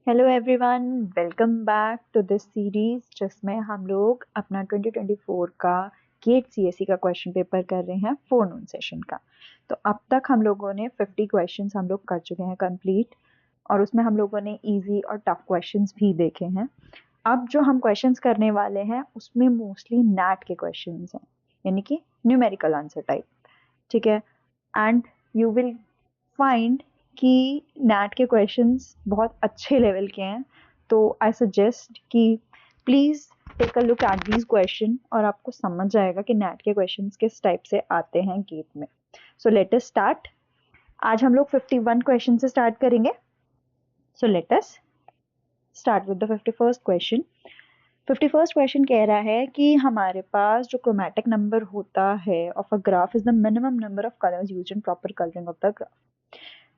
Hello everyone, welcome back to this series जिसमें हम लोग अपना 2024 का गेट सीएससी का क्वेश्चन पेपर कर रहे हैं फोरनून सेशन का। तो अब तक हम लोगों ने 50 क्वेश्चंस हम लोग कर चुके हैं कंप्लीट, और उसमें हम लोगों ने इजी और टफ क्वेश्चंस भी देखे हैं। अब जो हम क्वेश्चंस करने वाले हैं उसमें मोस्टली नैट के क्वेश्चंस हैं, यानी कि न्यूमेरिकल आंसर टाइप। ठीक है, एंड यू विल फाइंड कि नैट के क्वेश्चंस बहुत अच्छे लेवल के हैं। तो आई सजेस्ट कि please take a look at these questions और आपको समझ जाएगा कि नैट के क्वेश्चंस किस टाइप से आते हैं गेट में। सो लेट अस स्टार्ट। आज हम लोग 51 क्वेश्चन से स्टार्ट करेंगे। सो let us start with the 51st question. 51st question कह रहा है कि हमारे पास जो क्रोमैटिक नंबर होता है of a graph is the minimum number of colours used in proper colouring of the graph.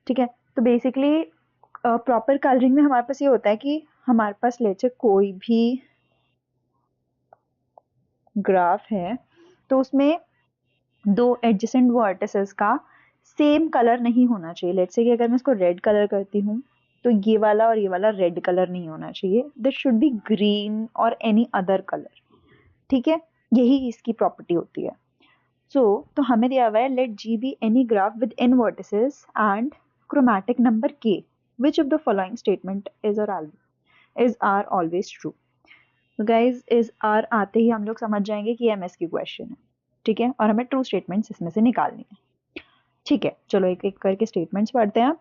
ठीक है, तो बेसिकली प्रॉपर कलरिंग में हमारे पास ये होता है कि हमारे पास लेट से कोई भी ग्राफ है तो उसमें दो एडजेसेंट वर्टिसेस का सेम कलर नहीं होना चाहिए। लेट से कि अगर मैं इसको रेड कलर करती हूँ तो ये वाला और ये वाला रेड कलर नहीं होना चाहिए, दिस शुड बी ग्रीन और एनी अदर कलर। ठीक है, यही इसकी प्रॉपर्टी होती है। तो हमें दिया हुआ है let G be any graph with n vertices and chromatic number k, which of the following statement is are always true। तो गाइज इज आर आते ही हम लोग समझ जाएंगे कि एमएस की क्वेश्चन है। ठीक है, और हमें ट्रू स्टेटमेंट्स इसमें से निकालनी है। ठीक है, चलो एक एक करके स्टेटमेंट्स पढ़ते हैं।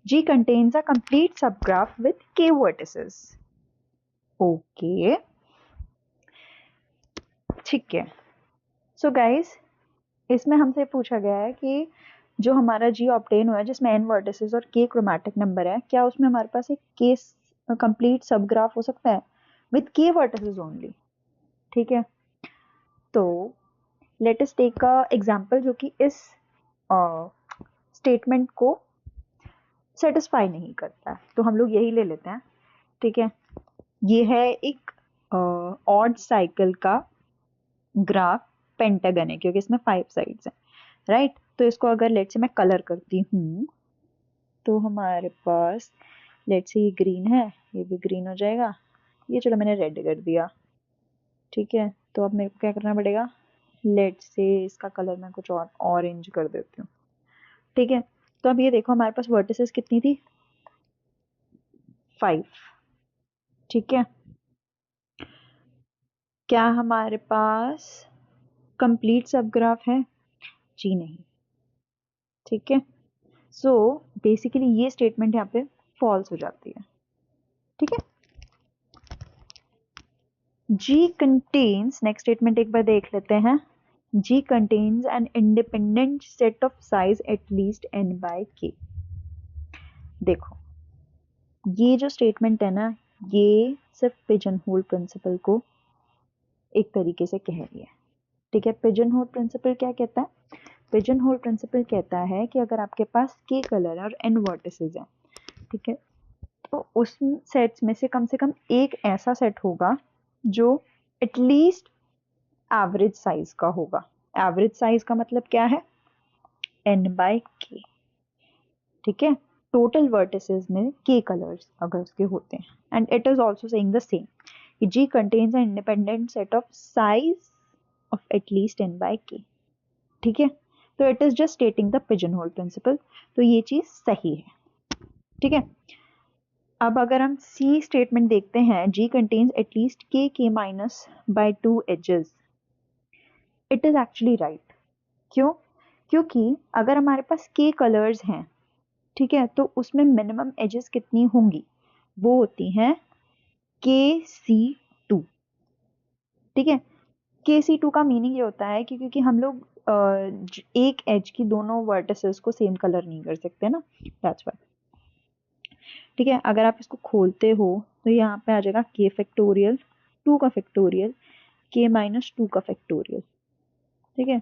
G contains a complete subgraph with k vertices। Okay, ठीक है। सो गाइज इसमें हमसे पूछा गया है कि जो हमारा जी ऑब्टेन हुआ है जिसमें n वर्टिसेस और k क्रोमैटिक नंबर है, क्या उसमें हमारे पास एक k कंप्लीट सब ग्राफ हो सकता है विद k वर्टिसेस ओनली। ठीक है, तो let us take a example जो कि इस स्टेटमेंट को सेटिस्फाई नहीं करता है, तो हम लोग यही ले लेते हैं। ठीक है, ये है एक ऑड साइकिल का ग्राफ पेंटागन है क्योंकि इसमें 5 साइड्स हैं, राइट। तो इसको अगर लेट से मैं कलर करती हूँ तो हमारे पास लेट से ये ग्रीन है, ये भी ग्रीन हो जाएगा, ये चलो मैंने रेड कर दिया। ठीक है, तो अब मेरे को क्या करना पड़ेगा, लेट से इसका कलर मैं कुछ और ऑरेंज कर देती हूँ। ठीक है, तो अब ये देखो हमारे पास वर्टिसेस कितनी थी, 5। ठीक है, क्या हमारे पास कंप्लीट सब ग्राफ है, जी नहीं। ठीक है, सो बेसिकली ये स्टेटमेंट यहाँ पे फॉल्स हो जाती है। ठीक है, जी कंटेन्स, नेक्स्ट स्टेटमेंट एक बार देख लेते हैं। G contains an independent set of size at least n by k। देखो ये जो स्टेटमेंट है ना, ये सिर्फ पिजन होल प्रिंसिपल को एक तरीके से कह रही है। ठीक है, पिजन होल प्रिंसिपल क्या कहता है, पिजन होल प्रिंसिपल कहता है कि अगर आपके पास k कलर और n वर्टिसेस हैं, ठीक है, तो उस सेट्स में से कम एक ऐसा सेट होगा जो एटलीस्ट एवरेज साइज का होगा। एवरेज साइज का मतलब क्या है, n by k। ठीक है, टोटल वर्टिसेस में k कलर्स अगर उसके होते हैं, and it is also saying the same कि g contains an independent set of size of at least n by k। ठीक है, तो it is just stating the pigeonhole principle, तो ये चीज सही है। ठीक है, अब अगर हम सी स्टेटमेंट देखते हैं, G contains at least k minus by 2 edges, it is actually right. क्यों, क्योंकि अगर हमारे पास k कलर्स हैं, ठीक है, तो उसमें मिनिमम एजेस कितनी होंगी, वो होती हैं KC2। ठीक है, KC2 का मीनिंग ये होता है कि क्योंकि हम लोग एक एज की दोनों वर्टिसेस को सेम कलर नहीं कर सकते ना, दैट्स व्हाई। ठीक है, अगर आप इसको खोलते हो तो यहाँ पे आ जाएगा k फैक्टोरियल 2 का फैक्टोरियल k माइनस 2 का फैक्टोरियल। ठीक है,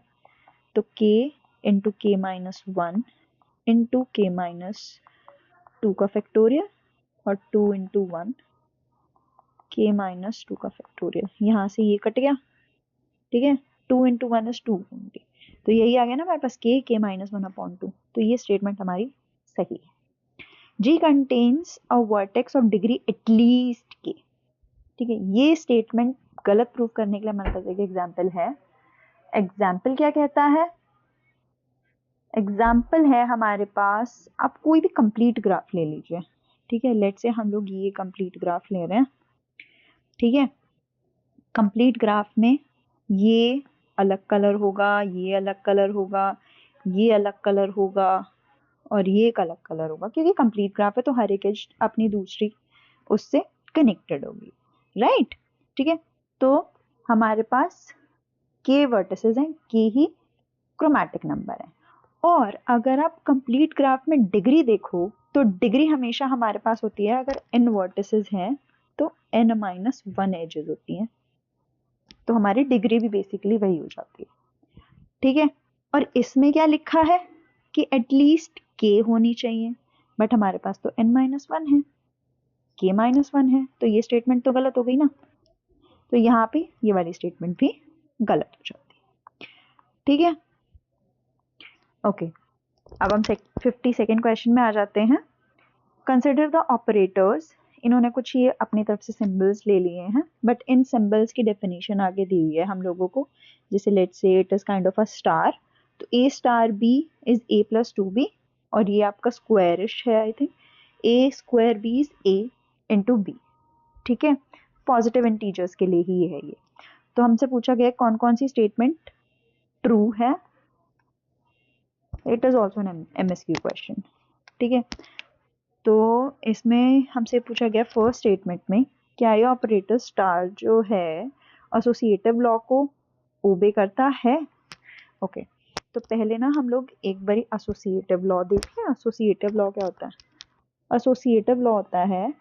तो k into k minus 1 into k minus 2 का फैक्टोरियल और 2 इंटू 1 k माइनस 2 का फैक्टोरियल, यहाँ से ये कट गया। ठीक है, 2 इंटू 1 इज 2 ओनली, तो यही आ गया ना हमारे पास k माइनस 1 अपॉन 2। तो ये स्टेटमेंट हमारी सही है। G contains a vertex of degree at least k. ठीक है, ये स्टेटमेंट गलत प्रूव करने के लिए हमारे पास एक एग्जाम्पल है। एग्जाम्पल क्या कहता है? एग्जाम्पल है हमारे पास, आप कोई भी कंप्लीट ग्राफ ले लीजिए। ठीक है, लेट्स से हम लोग ये कंप्लीट ग्राफ ले रहे हैं। ठीक है, कंप्लीट ग्राफ में ये अलग कलर होगा, ये अलग कलर होगा, ये अलग कलर होगा और ये एक अलग कलर होगा, क्योंकि कंप्लीट ग्राफ है तो हर एक एज अपनी दूसरी उससे कनेक्टेड होगी, राइट? ठीक है, तो हमारे पास के वर्टिसेस हैं, के ही क्रोमैटिक नंबर है। और अगर आप कंप्लीट ग्राफ में डिग्री देखो तो डिग्री हमेशा हमारे पास होती है, अगर n वर्टिसेस हैं तो n-1 एजेस होती हैं, तो हमारी डिग्री भी बेसिकली वही हो जाती है। ठीक है, और इसमें क्या लिखा है कि एटलीस्ट k होनी चाहिए, बट हमारे पास तो n-1 है, k-1 है, तो ये स्टेटमेंट तो गलत हो गई ना, तो यहाँ पे ये वाली स्टेटमेंट भी गलत हो जाती है। ठीक है, ओके, अब हम 52nd क्वेश्चन में आ जाते हैं। Consider the operators. इन्होंने कुछ ये अपनी तरफ से सिंबल्स ले लिए हैं, बट इन सिंबल्स की डेफिनेशन आगे दी हुई है हम लोगों को, जैसे let's say it is kind of a star, तो ए star b is a plus 2b, और ये आपका स्क्वायरिश है, I think a square b is a into b. ठीक है, पॉजिटिव इंटीजर्स के लिए ही है ये। तो हमसे पूछा गया कौन कौन सी स्टेटमेंट ट्रू है। It is also an MSQ question. ठीक है, तो इसमें हमसे पूछा गया फर्स्ट स्टेटमेंट में क्या ये ऑपरेटर स्टार जो है एसोसिएटिव लॉ को ओबे करता है। ओके, तो पहले ना हम लोग एक बारी एसोसिएटिव लॉ देखें। एसोसिएटिव लॉ क्या होता है? एसोसिएटिव लॉ होता है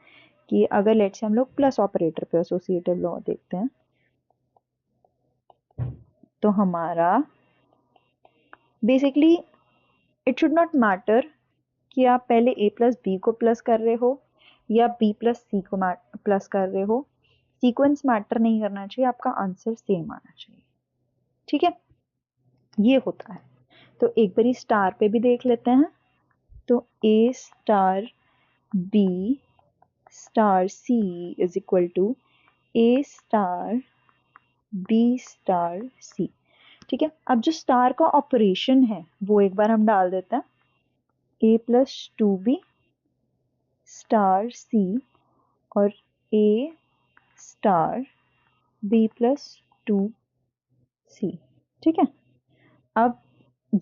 कि अगर लेट्स से हम लोग प्लस ऑपरेटर पे एसोसिएटिव लॉ देखते हैं, तो हमारा basically it should not matter कि आप पहले a प्लस बी को प्लस कर रहे हो या b प्लस सी को प्लस कर रहे हो, सीक्वेंस मैटर नहीं करना चाहिए, आपका आंसर सेम आना चाहिए। ठीक है, ये होता है। तो एक बारी स्टार पे भी देख लेते हैं, तो a star b star c is equal to a star b star c। ठीक है, अब जो स्टार का ऑपरेशन है वो एक बार हम डाल देते हैं, a plus 2b star c और a star b plus 2c। ठीक है, अब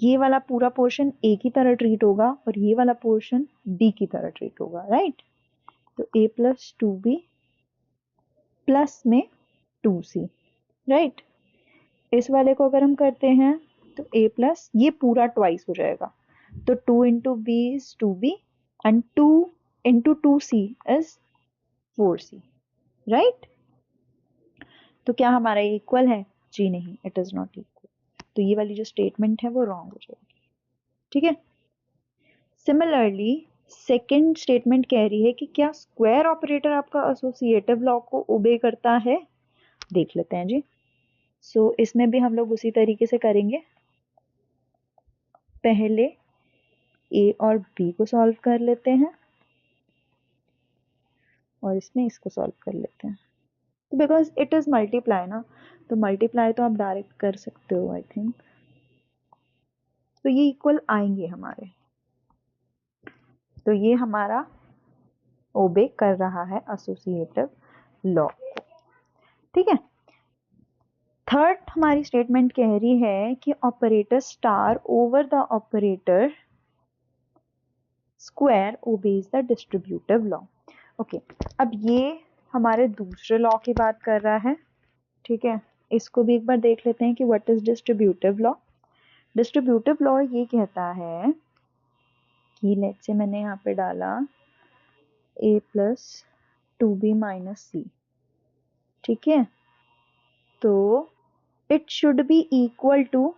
ये वाला पूरा पोर्शन a की तरह ट्रीट होगा और ये वाला पोर्शन b की तरह ट्रीट होगा, राइट? तो a प्लस 2b प्लस में 2c, राइट? इस वाले को अगर हम करते हैं तो a प्लस ये पूरा ट्वाइस हो जाएगा, तो 2 into B is 2b and 2 into 2c is 4c, right? तो क्या हमारा इक्वल है? जी नहीं, इट इज नॉट इक्वल, तो ये वाली जो स्टेटमेंट है वो रॉन्ग हो जाएगी। ठीक है, सिमिलरली सेकेंड स्टेटमेंट कह रही है कि क्या स्क्वायर ऑपरेटर आपका एसोसिएटिव लॉ को ओबे करता है। देख लेते हैं जी। सो इसमें भी हम लोग उसी तरीके से करेंगे, पहले ए और बी को सॉल्व कर लेते हैं और इसमें इसको सॉल्व कर लेते हैं। तो बिकॉज इट इज मल्टीप्लाई ना, तो मल्टीप्लाई तो आप डायरेक्ट कर सकते हो आई थिंक, तो ये इक्वल आएंगे हमारे, तो ये हमारा ओबे कर रहा है एसोसिएटिव लॉ। ठीक है, थर्ड हमारी स्टेटमेंट कह रही है कि operator star over the operator square obeys the distributive law. Okay, अब ये हमारे दूसरे लॉ की बात कर रहा है। ठीक है, इसको भी एक बार देख लेते हैं कि what is distributive law. Distributive law ये कहता है कि लेट्स से मैंने यहाँ पे डाला a प्लस 2b माइनस सी। ठीक है, तो it should be equal to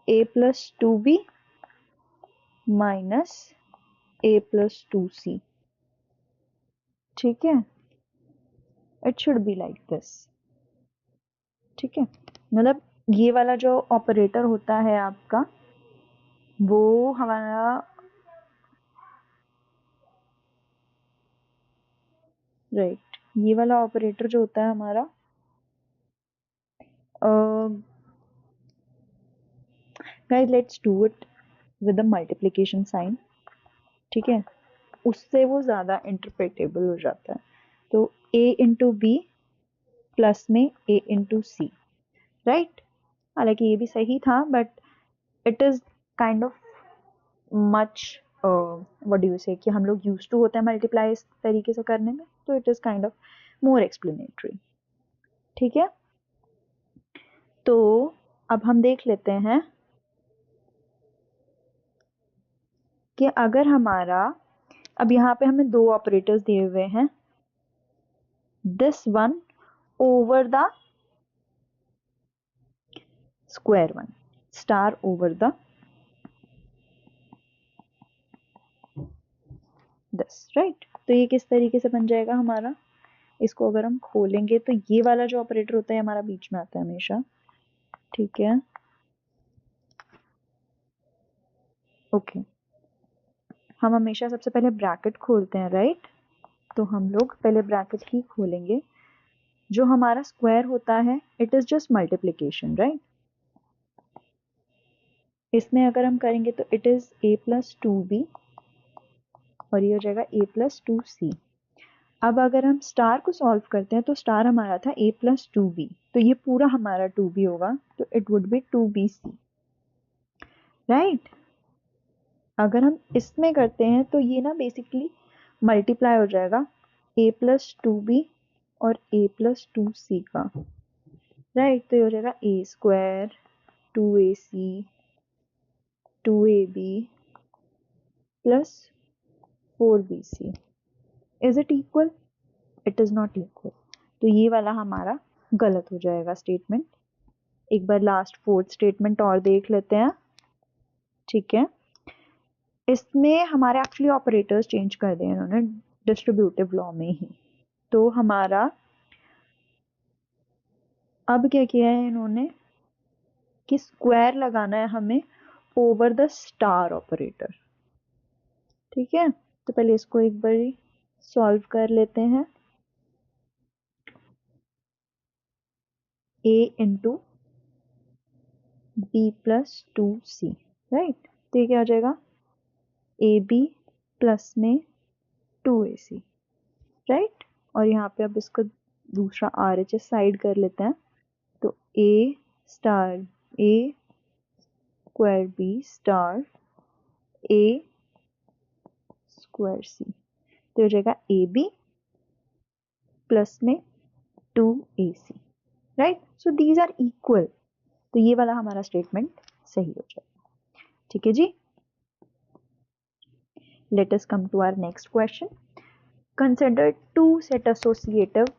a plus 2b minus a plus 2c। ठीक है, it should be like this. ठीक है, मतलब ये वाला जो ऑपरेटर होता है आपका, वो हमारा राइट, ये वाला ऑपरेटर जो होता है हमारा, guys let's do it with the multiplication sign, ठीक है, उससे वो ज़्यादा इंटरप्रेटेबल हो जाता है। तो a इंटू बी प्लस में a इंटू सी, राइट। हालांकि ये भी सही था, but it is kind of much what do you से, कि हम लोग यूज टू होते हैं मल्टीप्लाई इस तरीके से करने में, तो it is kind of more explanatory, ठीक है। तो अब हम देख लेते हैं कि अगर हमारा, अब यहाँ पे हमें दो ऑपरेटर्स दिए हुए हैं, this one over the square one, star over the this, right. तो ये किस तरीके से बन जाएगा हमारा, इसको अगर हम खोलेंगे तो ये वाला जो ऑपरेटर होता है हमारा बीच में आता है हमेशा, ठीक है, ओके। हम हमेशा सबसे पहले ब्रैकेट खोलते हैं, राइट। तो हम लोग पहले ब्रैकेट ही खोलेंगे। जो हमारा स्क्वायर होता है it is just multiplication, right. इसमें अगर हम करेंगे तो it is a plus two B और ये हो जाएगा a प्लस टू सी। अब अगर हम स्टार को सॉल्व करते हैं तो स्टार हमारा था a प्लस टू बी, तो ये पूरा हमारा टू बी होगा, तो it would be two B C, right. अगर हम इसमें करते हैं तो ये ना बेसिकली मल्टीप्लाई हो जाएगा a प्लस टू बी और a प्लस टू सी का, राइट। तो ये हो जाएगा a square two A C two A B plus four B C. Is it equal? It is not equal, तो ये वाला हमारा गलत हो जाएगा स्टेटमेंट। एक बार लास्ट फोर्थ स्टेटमेंट और देख लेते हैं, ठीक है। इसमें हमारे एक्चुअली ऑपरेटर्स चेंज कर दिए इन्होंने डिस्ट्रीब्यूटिव लॉ में ही। तो हमारा अब क्या किया है इन्होंने कि स्क्वायर लगाना है हमें ओवर द स्टार ऑपरेटर, ठीक है। तो पहले इसको एक बार सॉल्व कर लेते हैं, a into B plus two C, right. तो ये क्या हो जाएगा ए बी प्लस में टू ए सी, राइट। और यहाँ पे अब इसको दूसरा आर एच एस साइड कर लेते हैं, तो ए star A square B star A square C, तो हो जाएगा ए बी प्लस में two A C, right. So these are equal, तो ये वाला हमारा स्टेटमेंट सही हो जाएगा, ठीक है जी। Let us come to our next question. Consider two set associative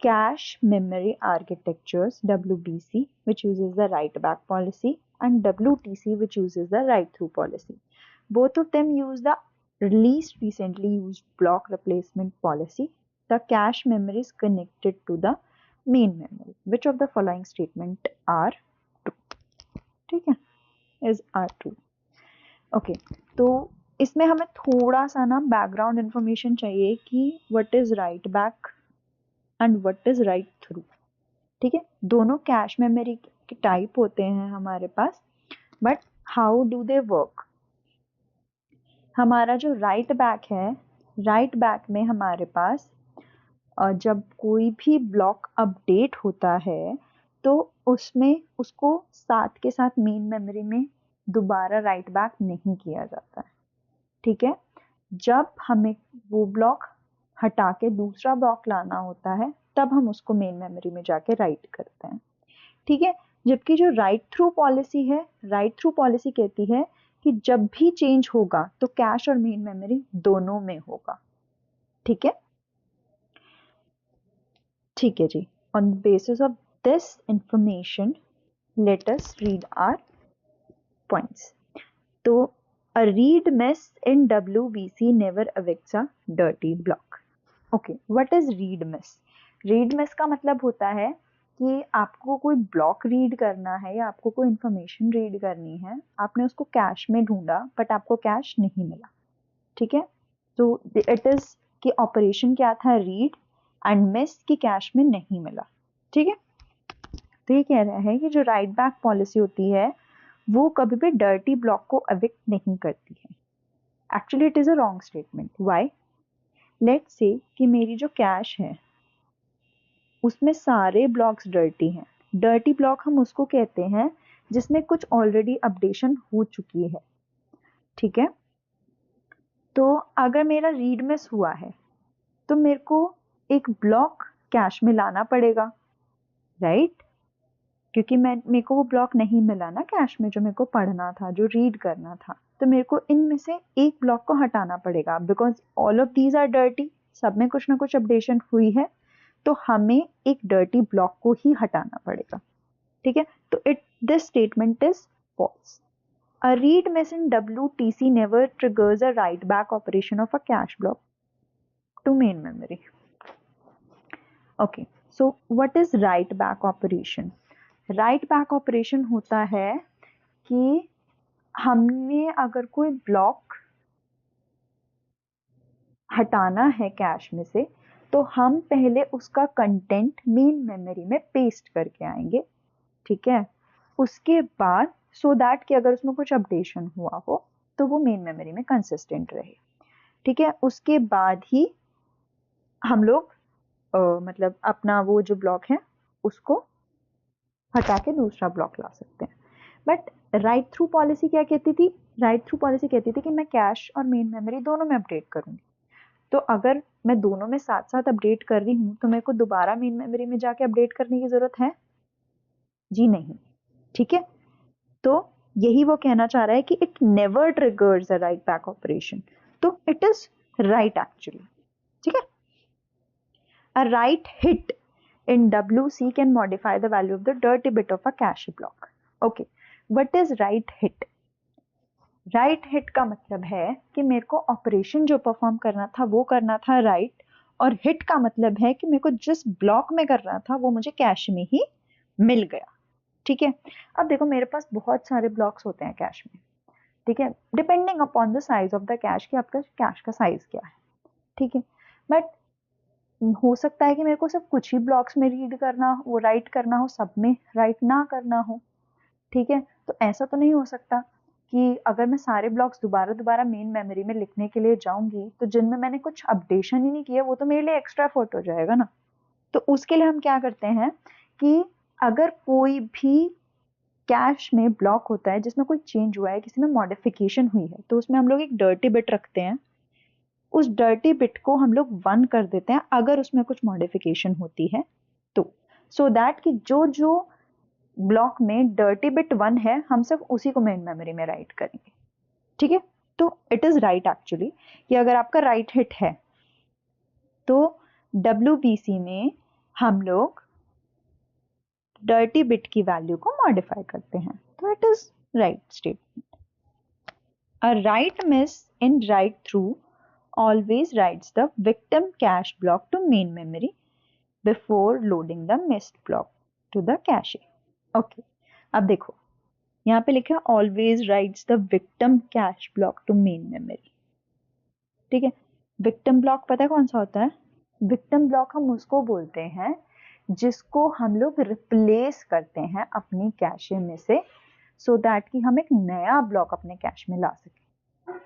cache memory architectures, WBC, which uses the write back policy, and WTC, which uses the write through policy. Both of them use the least recently used block replacement policy. The cache memory is connected to the main memory. Which of the following statement are true? ठीक है, is are true. Okay, तो इसमें हमें थोड़ा सा ना background information चाहिए कि what is right back and what is right through, ठीक है। दोनों कैश मेमोरी के टाइप होते हैं हमारे पास, but how do they work. हमारा जो राइट बैक है, राइट बैक में हमारे पास जब कोई भी ब्लॉक अपडेट होता है तो उसमें उसको साथ के साथ मेन मेमोरी में दोबारा राइट बैक नहीं किया जाता है, ठीक है। जब हमें वो ब्लॉक हटा के दूसरा ब्लॉक लाना होता है तब हम उसको मेन मेमोरी में जाके राइट करते हैं, ठीक है। जबकि जो राइट थ्रू पॉलिसी है, राइट थ्रू पॉलिसी कहती है कि जब भी चेंज होगा तो कैश और मेन मेमोरी दोनों में होगा, ठीक है। ठीक है जी, on the basis of this information let us read our points. तो a read miss in WBC never evicts a dirty block. Okay, what is read miss? Read miss का मतलब होता है कि आपको कोई ब्लॉक रीड करना है या आपको कोई इंफॉर्मेशन रीड करनी है, आपने उसको कैश में ढूंढा बट आपको कैश नहीं मिला, ठीक है। तो इट इज कि ऑपरेशन क्या था, रीड, एंड मिस कि कैश में नहीं मिला, ठीक है। तो ये कह रहा है कि जो राइट बैक पॉलिसी होती है वो कभी भी डर्टी ब्लॉक को एविक्ट नहीं करती है। Actually it is a wrong statement. Why? Let's say कि मेरी जो कैश है उसमें सारे ब्लॉक्स डर्टी हैं। डर्टी ब्लॉक हम उसको कहते हैं जिसमें कुछ ऑलरेडी अपडेशन हो चुकी है, ठीक है। तो अगर मेरा रीड मिस हुआ है तो मेरे को एक ब्लॉक कैश में लाना पड़ेगा, राइट? क्योंकि मेरे को वो ब्लॉक नहीं मिला ना कैश में, जो मेरे को पढ़ना था, जो रीड करना था, तो मेरे को इनमें से एक ब्लॉक को हटाना पड़ेगा because all of these are dirty, सब में कुछ ना कुछ अपडेशन हुई है, तो हमें एक डर्टी ब्लॉक को ही हटाना पड़ेगा, ठीक है। तो this statement is false. A read miss in WTC never triggers a write back operation of a cache block to main memory. Okay, so what is write back operation? Write back operation होता है कि हमने अगर कोई block हटाना है cash में से तो हम पहले उसका कंटेंट मेन मेमोरी में पेस्ट करके आएंगे, ठीक है। उसके बाद सो दैट कि अगर उसमें कुछ अपडेशन हुआ हो तो वो मेन मेमोरी में कंसिस्टेंट रहे, ठीक है। उसके बाद ही हम लोग मतलब अपना वो जो ब्लॉक है उसको हटा के दूसरा ब्लॉक ला सकते हैं। बट राइट थ्रू पॉलिसी क्या कहती थी? राइट थ्रू पॉलिसी कहती थी कि मैं कैश और मेन मेमोरी दोनों में अपडेट करूंगी। तो अगर मैं दोनों में साथ साथ अपडेट कर रही हूँ तो मेरे को दोबारा मेन मेमोरी में जाके अपडेट करने की जरूरत है? जी नहीं, ठीक है। तो यही वो कहना चाह रहा है कि it never triggers a right back operation, तो इट इज राइट एक्चुअली, ठीक है। A right hit in WC can modify the value of the dirty bit of a cache block. Okay, what is write hit? Write hit का मतलब है कि मेरे को operation जो परफॉर्म करना था वो करना था राइट, और हिट का मतलब है कि मेरे को जिस ब्लॉक में करना था वो मुझे कैश में ही मिल गया, ठीक है। अब देखो मेरे पास बहुत सारे ब्लॉक्स होते हैं कैश में, ठीक है, depending upon the size of the cash कि आपका कैश का साइज क्या है, ठीक है। बट हो सकता है कि मेरे को सिर्फ कुछ ही ब्लॉक्स में रीड करना वो राइट करना हो, सब में राइट ना करना हो, ठीक है। तो ऐसा तो नहीं हो सकता कि अगर मैं सारे ब्लॉक्स दोबारा दोबारा मेन मेमोरी में लिखने के लिए जाऊंगी तो जिनमें मैंने कुछ अपडेशन ही नहीं किया वो तो मेरे लिए एक्स्ट्रा एफर्ट हो जाएगा ना। तो उसके लिए हम क्या करते हैं कि अगर कोई भी कैश में ब्लॉक होता है जिसमें कोई चेंज हुआ है, किसी में मॉडिफिकेशन हुई है, तो उसमें हम लोग एक डर्टी बिट रखते हैं। उस डर्टी बिट को हम लोग 1 कर देते हैं अगर उसमें कुछ मॉडिफिकेशन होती है तो, सो दैट कि जो जो ब्लॉक में डर्टी बिट 1 है हम सिर्फ उसी को मेन मेमोरी में राइट करेंगे, ठीक है। तो इट इज राइट एक्चुअली कि अगर आपका राइट हिट है तो WBC में हम लोग डर्टी बिट की वैल्यू को मॉडिफाई करते हैं, तो it is right statement. A right miss in right through always writes the victim cache block to main memory before loading the missed block to the cache. Okay, अब देखो यहाँ पे लिखा always writes the victim cache block to main memory, ठीक है। victim block पता है कौन सा होता है? victim block हम उसको बोलते हैं जिसको हम लोग रिप्लेस करते हैं अपनी कैशे में से, सो दैट कि हम एक नया ब्लॉक अपने कैश में ला सकें,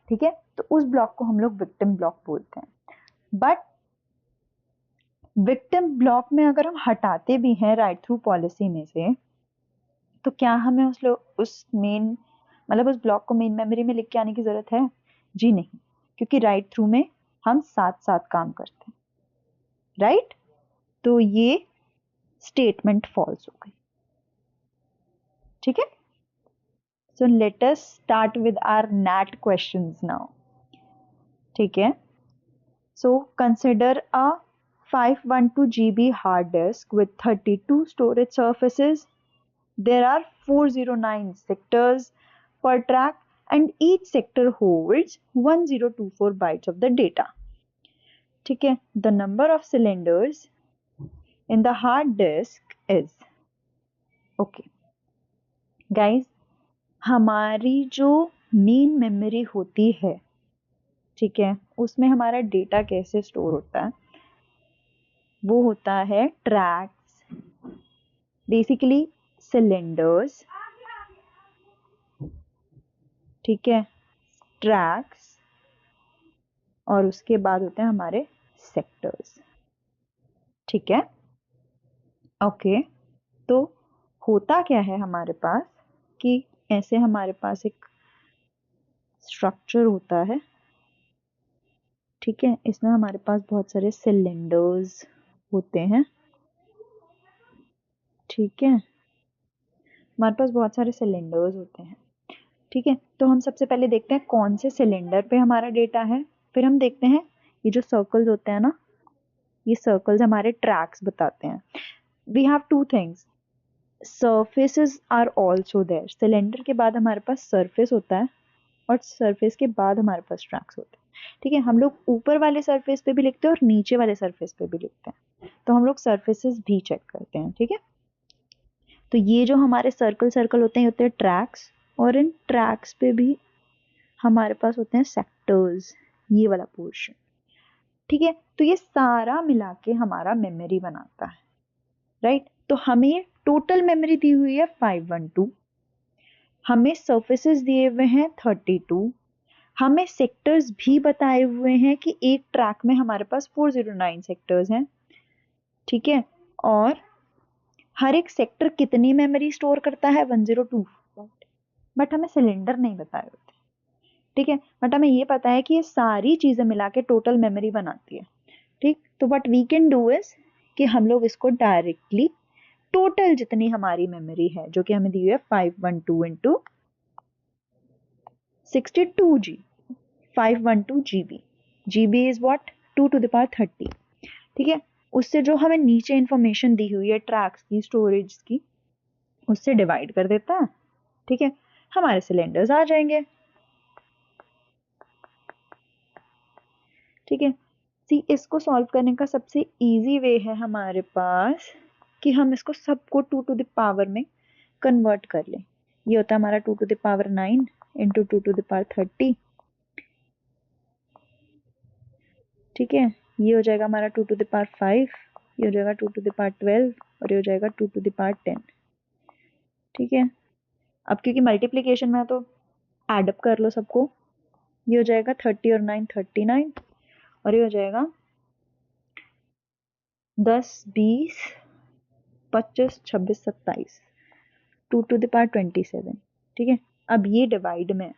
ठीक है। तो उस ब्लॉक को हम लोग विक्टिम ब्लॉक बोलते हैं। बट विक्टिम ब्लॉक में अगर हम हटाते भी हैं राइट थ्रू पॉलिसी में से तो क्या हमें उस मेन मतलब उस ब्लॉक को मेन मेमोरी में लिख के आने की जरूरत है? जी नहीं, क्योंकि राइट थ्रू में हम साथ साथ काम करते हैं, राइट। तो ये स्टेटमेंट फॉल्स हो गई, ठीक है। So let us start with our NAT questions now. ठीक है. So consider a 512 GB hard disk with 32 storage surfaces. There are 409 sectors per track and each sector holds 1024 bytes of the data. ठीक है. The number of cylinders in the hard disk is. Okay guys, हमारी जो main memory होती है, ठीक है, उसमें हमारा डेटा कैसे स्टोर होता है? वो होता है ट्रैक्स, बेसिकली सिलेंडर्स, ठीक है, ट्रैक्स, और उसके बाद होते हैं हमारे सेक्टर्स, ठीक है। ओके, तो होता क्या है हमारे पास कि ऐसे हमारे पास एक स्ट्रक्चर होता है, ठीक है, इसमें हमारे पास बहुत सारे सिलेंडर्स होते हैं, ठीक है, हमारे पास बहुत सारे सिलेंडर्स होते हैं, ठीक है। तो हम सबसे पहले देखते हैं कौन से सिलेंडर पे हमारा डेटा है, फिर हम देखते हैं ये जो सर्कल्स होते हैं ना, ये सर्कल्स हमारे ट्रैक्स बताते हैं। We have two things, surfaces are also there, cylinder के बाद हमारे पास सरफेस होता है और सरफेस के बाद हमारे पास ट्रैक्स होते हैं, ठीक है। हम लोग ऊपर वाले सरफेस पे भी लिखते हैं और नीचे वाले सरफेस पे भी लिखते हैं, तो हम लोग सरफेसेस भी चेक करते हैं, ठीक है। तो ये जो हमारे सर्कल सर्कल होते हैं, होते हैं ट्रैक्स, और इन ट्रैक्स पे भी हमारे पास होते हैं सेक्टर्स, ये वाला पोर्शन, ठीक है। तो ये सारा मिला के हमारा मेमोरी बनाता है, राइट। तो हमें टोटल मेमोरी दी हुई है 512, हमें सर्फेसेस दिए हुए हैं 32, हमें सेक्टर्स भी बताए हुए हैं कि एक ट्रैक में हमारे पास 409 सेक्टर्स हैं, ठीक है। और हर एक सेक्टर कितनी मेमोरी स्टोर करता है? 102, बट हमें सिलेंडर नहीं बताए होते, ठीक है। बट हमें ये पता है कि ये सारी चीजें मिला के टोटल मेमोरी बनाती है, ठीक। तो what we can do is कि हम लोग इसको डायरेक्टली टोटल जितनी हमारी मेमोरी है, जो कि हमें दी हुई है 512 into 62G, 512 GB, GB is what 2 to the power 30, ठीक है। उससे जो हमें नीचे इंफॉर्मेशन दी हुई है ट्रैक्स की, स्टोरेज की, उससे डिवाइड कर देता है, ठीक है, हमारे सिलेंडर्स आ जाएंगे, ठीक है। सी, इसको सॉल्व करने का सबसे इजी वे है हमारे पास कि हम इसको सबको 2 to the power में कन्वर्ट कर लें। ये होता है हमारा 2 to the power 9 into 2 to the power 30, ठीक है। ये हो जाएगा हमारा 2 to the power 5, ये हो जाएगा 2 to the power 12, और ये हो जाएगा 2 to the power 10, ठीक है। अब क्योंकि मल्टीप्लीकेशन में है तो एडअप कर लो सबको, ये हो जाएगा 30 और 9 39, और ये हो जाएगा 10 20 25 26 27, 2 to the power 27, ठीक है। अब ये डिवाइड में,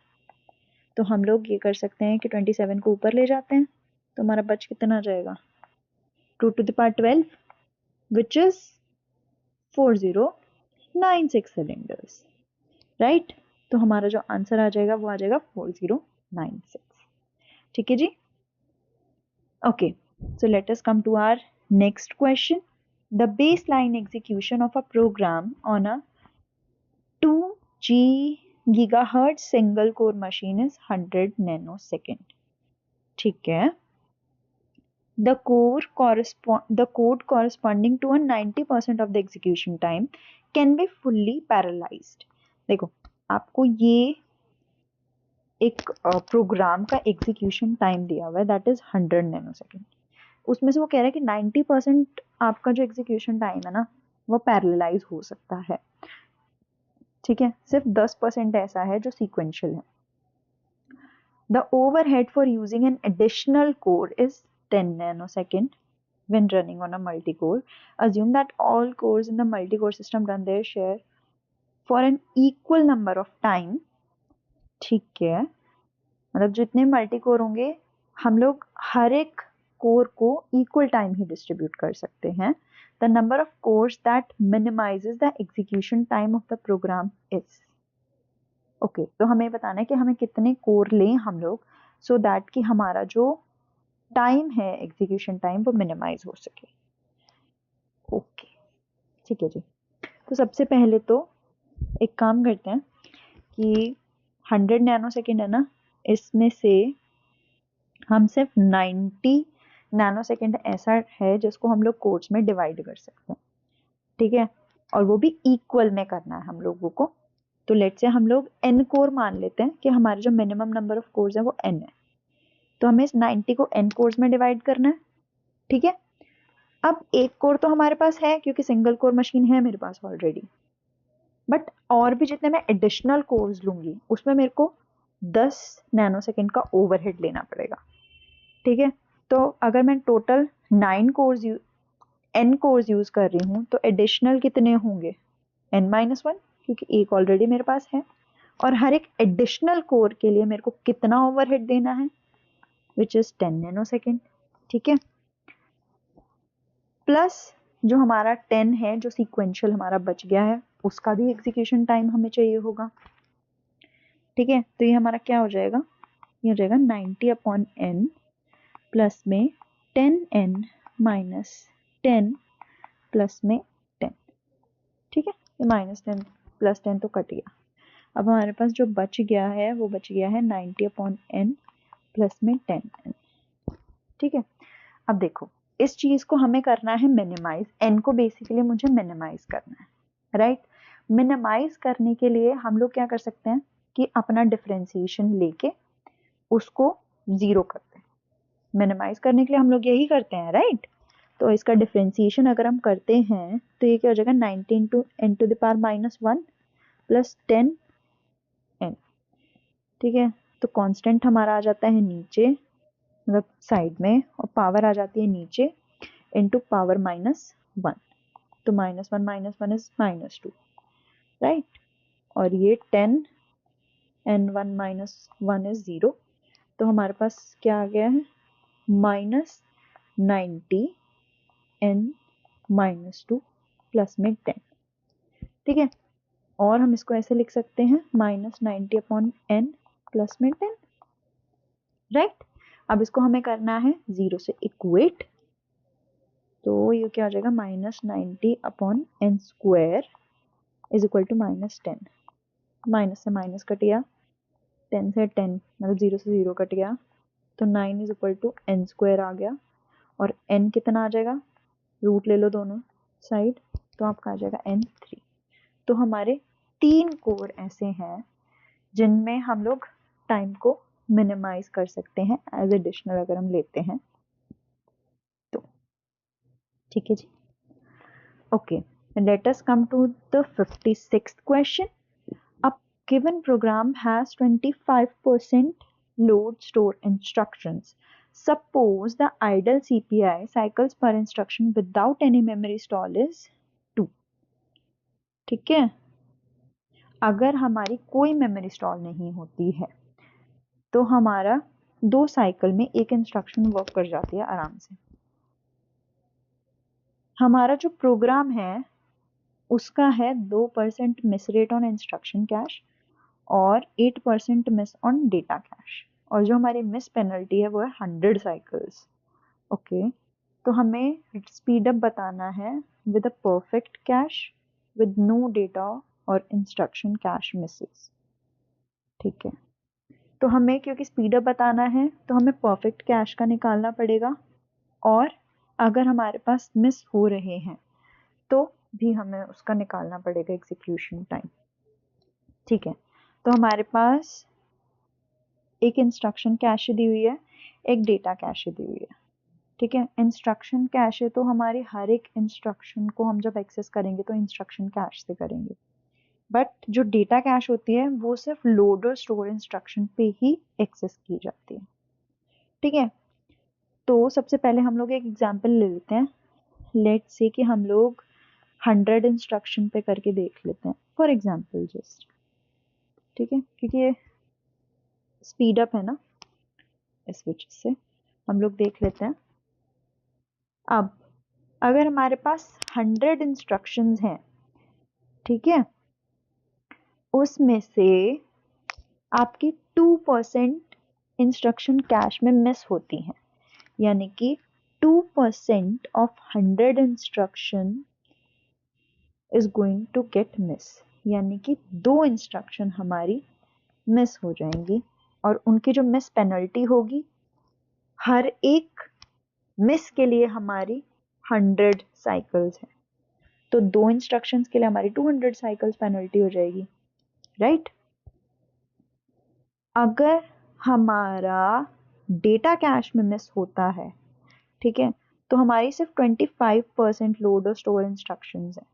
तो हम लोग ये कर सकते हैं कि 27 को ऊपर ले जाते हैं, तो हमारा बच कितना आ जाएगा? 2 to the power 12, which is 4096 cylinders, right. तो हमारा जो आंसर आ जाएगा वो आ जाएगा 4096, ठीक है जी। Okay, so let us come to our next question. The baseline execution of a program on a 2G gigahertz single core machine is 100 nanosecond, ठीक है। The code corresponding to a 90% of the execution time can be fully parallelized. देखो, आपको ये एक programme का execution time दिया हुआ है, दैट इज 100 नैनोसेकेंड। उसमें से वो कह रहा है कि 90% आपका जो एग्जीक्यूशन टाइम है ना, वो पैरेललाइज हो सकता है, ठीक है। सिर्फ 10% ऐसा है जो सीक्वेंशियल है। The overhead for using an additional core is 10 nanosecond when running on a multi-core. Assume that all cores in the multi-core system run their share for an equal number of time, ठीक है। मतलब जितने multi core होंगे, हम लोग हर एक core को equal time ही distribute कर सकते हैं। The number of cores that minimises the execution time of the program is, okay. तो हमें बताना है कि हमें कितने कोर लें हम लोग, सो दैट कि हमारा जो टाइम है एग्जीक्यूशन टाइम वो मिनिमाइज हो सके, ओके, ठीक है जी। तो सबसे पहले तो एक काम करते हैं कि 100 नैनोसेकेंड है ना, इसमें से हम सिर्फ 90 नैनोसेकेंड ऐसा है जिसको हम लोग कोर्स में डिवाइड कर सकते हैं, ठीक है, और वो भी इक्वल में करना है हम लोगों को। तो लेट से हम लोग n कोर मान लेते हैं कि हमारे जो मिनिमम नंबर ऑफ कोर्स है वो n है, तो हमें इस 90 को n कोर्स में डिवाइड करना है। ठीक है, अब एक कोर तो हमारे पास है क्योंकि सिंगल कोर मशीन है मेरे पास ऑलरेडी, बट और भी जितने मैं एडिशनल कोर्स लूंगी उसमें मेरे को 10 नैनोसेकंड का ओवरहेड लेना पड़ेगा। ठीक है, तो अगर मैं total 9 course n course use कर रही हूँ तो एडिशनल कितने होंगे, n-1, क्योंकि एक ऑलरेडी मेरे पास है, और हर एक एडिशनल कोर के लिए मेरे को कितना ओवरहेड देना है, विच इज 10 नैनोसेकंड। ठीक है, प्लस जो हमारा 10 है जो सीक्वेंशियल हमारा बच गया है उसका भी एग्जीक्यूशन टाइम हमें चाहिए होगा। ठीक है, तो ये हमारा क्या हो जाएगा, ये हो जाएगा 90/n प्लस में 10n माइनस 10 प्लस में 10। ठीक है, ये -10 प्लस 10 तो कट गया। अब हमारे पास जो बच गया है वो बच गया है 90/n प्लस में 10n। ठीक है, अब देखो इस चीज को हमें करना है मिनिमाइज, n को बेसिकली मुझे मिनिमाइज करना है, राइट। मिनिमाइज करने के लिए हम लोग क्या कर सकते हैं कि अपना डिफरेंशिएशन लेके उसको 0 करते हैं। मिनिमाइज करने के लिए हम लोग यही करते हैं, राइट। तो इसका डिफरेंशिएशन अगर हम करते हैं तो ये क्या हो जाएगा, 90 इंटू n⁻⁻1 प्लस 10n। ठीक है, तो कांस्टेंट हमारा आ जाता है नीचे, मतलब साइड में, और पावर आ जाती है नीचे इंटू पावर -1, तो -1 इज -2, राइट। और ये 10 n1 - 1 इज 0, तो हमारे पास क्या आ गया है, -90 n-2 प्लस में 10। ठीक है, और हम इसको ऐसे लिख सकते हैं -90/n प्लस में 10, राइट। अब इसको हमें करना है 0 से इक्वेट, तो ये क्या हो जाएगा, -90/n² is equal to -10। Minus से माइनस कट गया, 10 से 10 मतलब 0 से 0 कट गया, तो 9 इज इक्वल टू n² आ गया, और n कितना आ जाएगा, रूट ले लो दोनों साइड, तो आपका आ जाएगा n3। तो हमारे 3 कोर ऐसे हैं जिनमें हम लोग टाइम को मिनिमाइज कर सकते हैं एज एडिशनल अगर हम लेते हैं तो। ठीक है जी, okay, let us come to the 56th question. A given program has 25% load store instructions. Suppose the idle CPI cycles per instruction without any memory stall is 2. ठीक है, अगर हमारी कोई मेमोरी स्टॉल नहीं होती है तो हमारा 2 साइकिल में एक इंस्ट्रक्शन वर्क कर जाती है आराम से। हमारा जो प्रोग्राम है उसका है 2% miss rate on instruction cache और 8% मिस ऑन डेटा कैश, और जो हमारी मिस पेनल्टी है वो है 100 साइकिल्स। ओके, तो हमें स्पीड अप बताना है with a perfect cache with no data और इंस्ट्रक्शन कैश मिसेस। ठीक है, तो हमें क्योंकि स्पीड अप बताना है तो हमें परफेक्ट कैश का निकालना पड़ेगा, और अगर हमारे पास मिस हो रहे हैं तो भी हमें उसका निकालना पड़ेगा एग्जीक्यूशन टाइम। ठीक है, तो हमारे पास एक इंस्ट्रक्शन कैश दी हुई है, एक डेटा कैश दी हुई है। ठीक है, इंस्ट्रक्शन कैश है तो हमारे हर एक इंस्ट्रक्शन को हम जब एक्सेस करेंगे तो इंस्ट्रक्शन कैश से करेंगे, बट जो डेटा कैश होती है वो सिर्फ लोड और स्टोर इंस्ट्रक्शन पे ही एक्सेस की जाती है। ठीक है, तो सबसे पहले हम लोग एक एग्जांपल ले लेते हैं। लेट्स से कि हम लोग 100 इंस्ट्रक्शन पे करके देख लेते हैं फॉर एग्जांपल जस्ट। ठीक है, क्योंकि ये स्पीड अप है ना, इस वजह से हम लोग देख लेते हैं। अब अगर हमारे पास 100 इंस्ट्रक्शंस हैं, ठीक है, उसमें से आपकी 2% इंस्ट्रक्शन कैश में मिस होती हैं, यानी कि 2% of 100 instruction is going to get miss, यानी कि 2 इंस्ट्रक्शन हमारी मिस हो जाएंगी, और उनकी जो मिस पेनल्टी होगी, हर एक मिस के लिए हमारी 100 साइकिल्स है। तो 2 इंस्ट्रक्शंस के लिए हमारी 200 साइकिल्स पेनल्टी हो जाएगी, राइट। अगर हमारा डेटा कैश में मिस होता है, ठीक है, तो हमारी सिर्फ 25% लोड और स्टोर इंस्ट्रक्शंस है,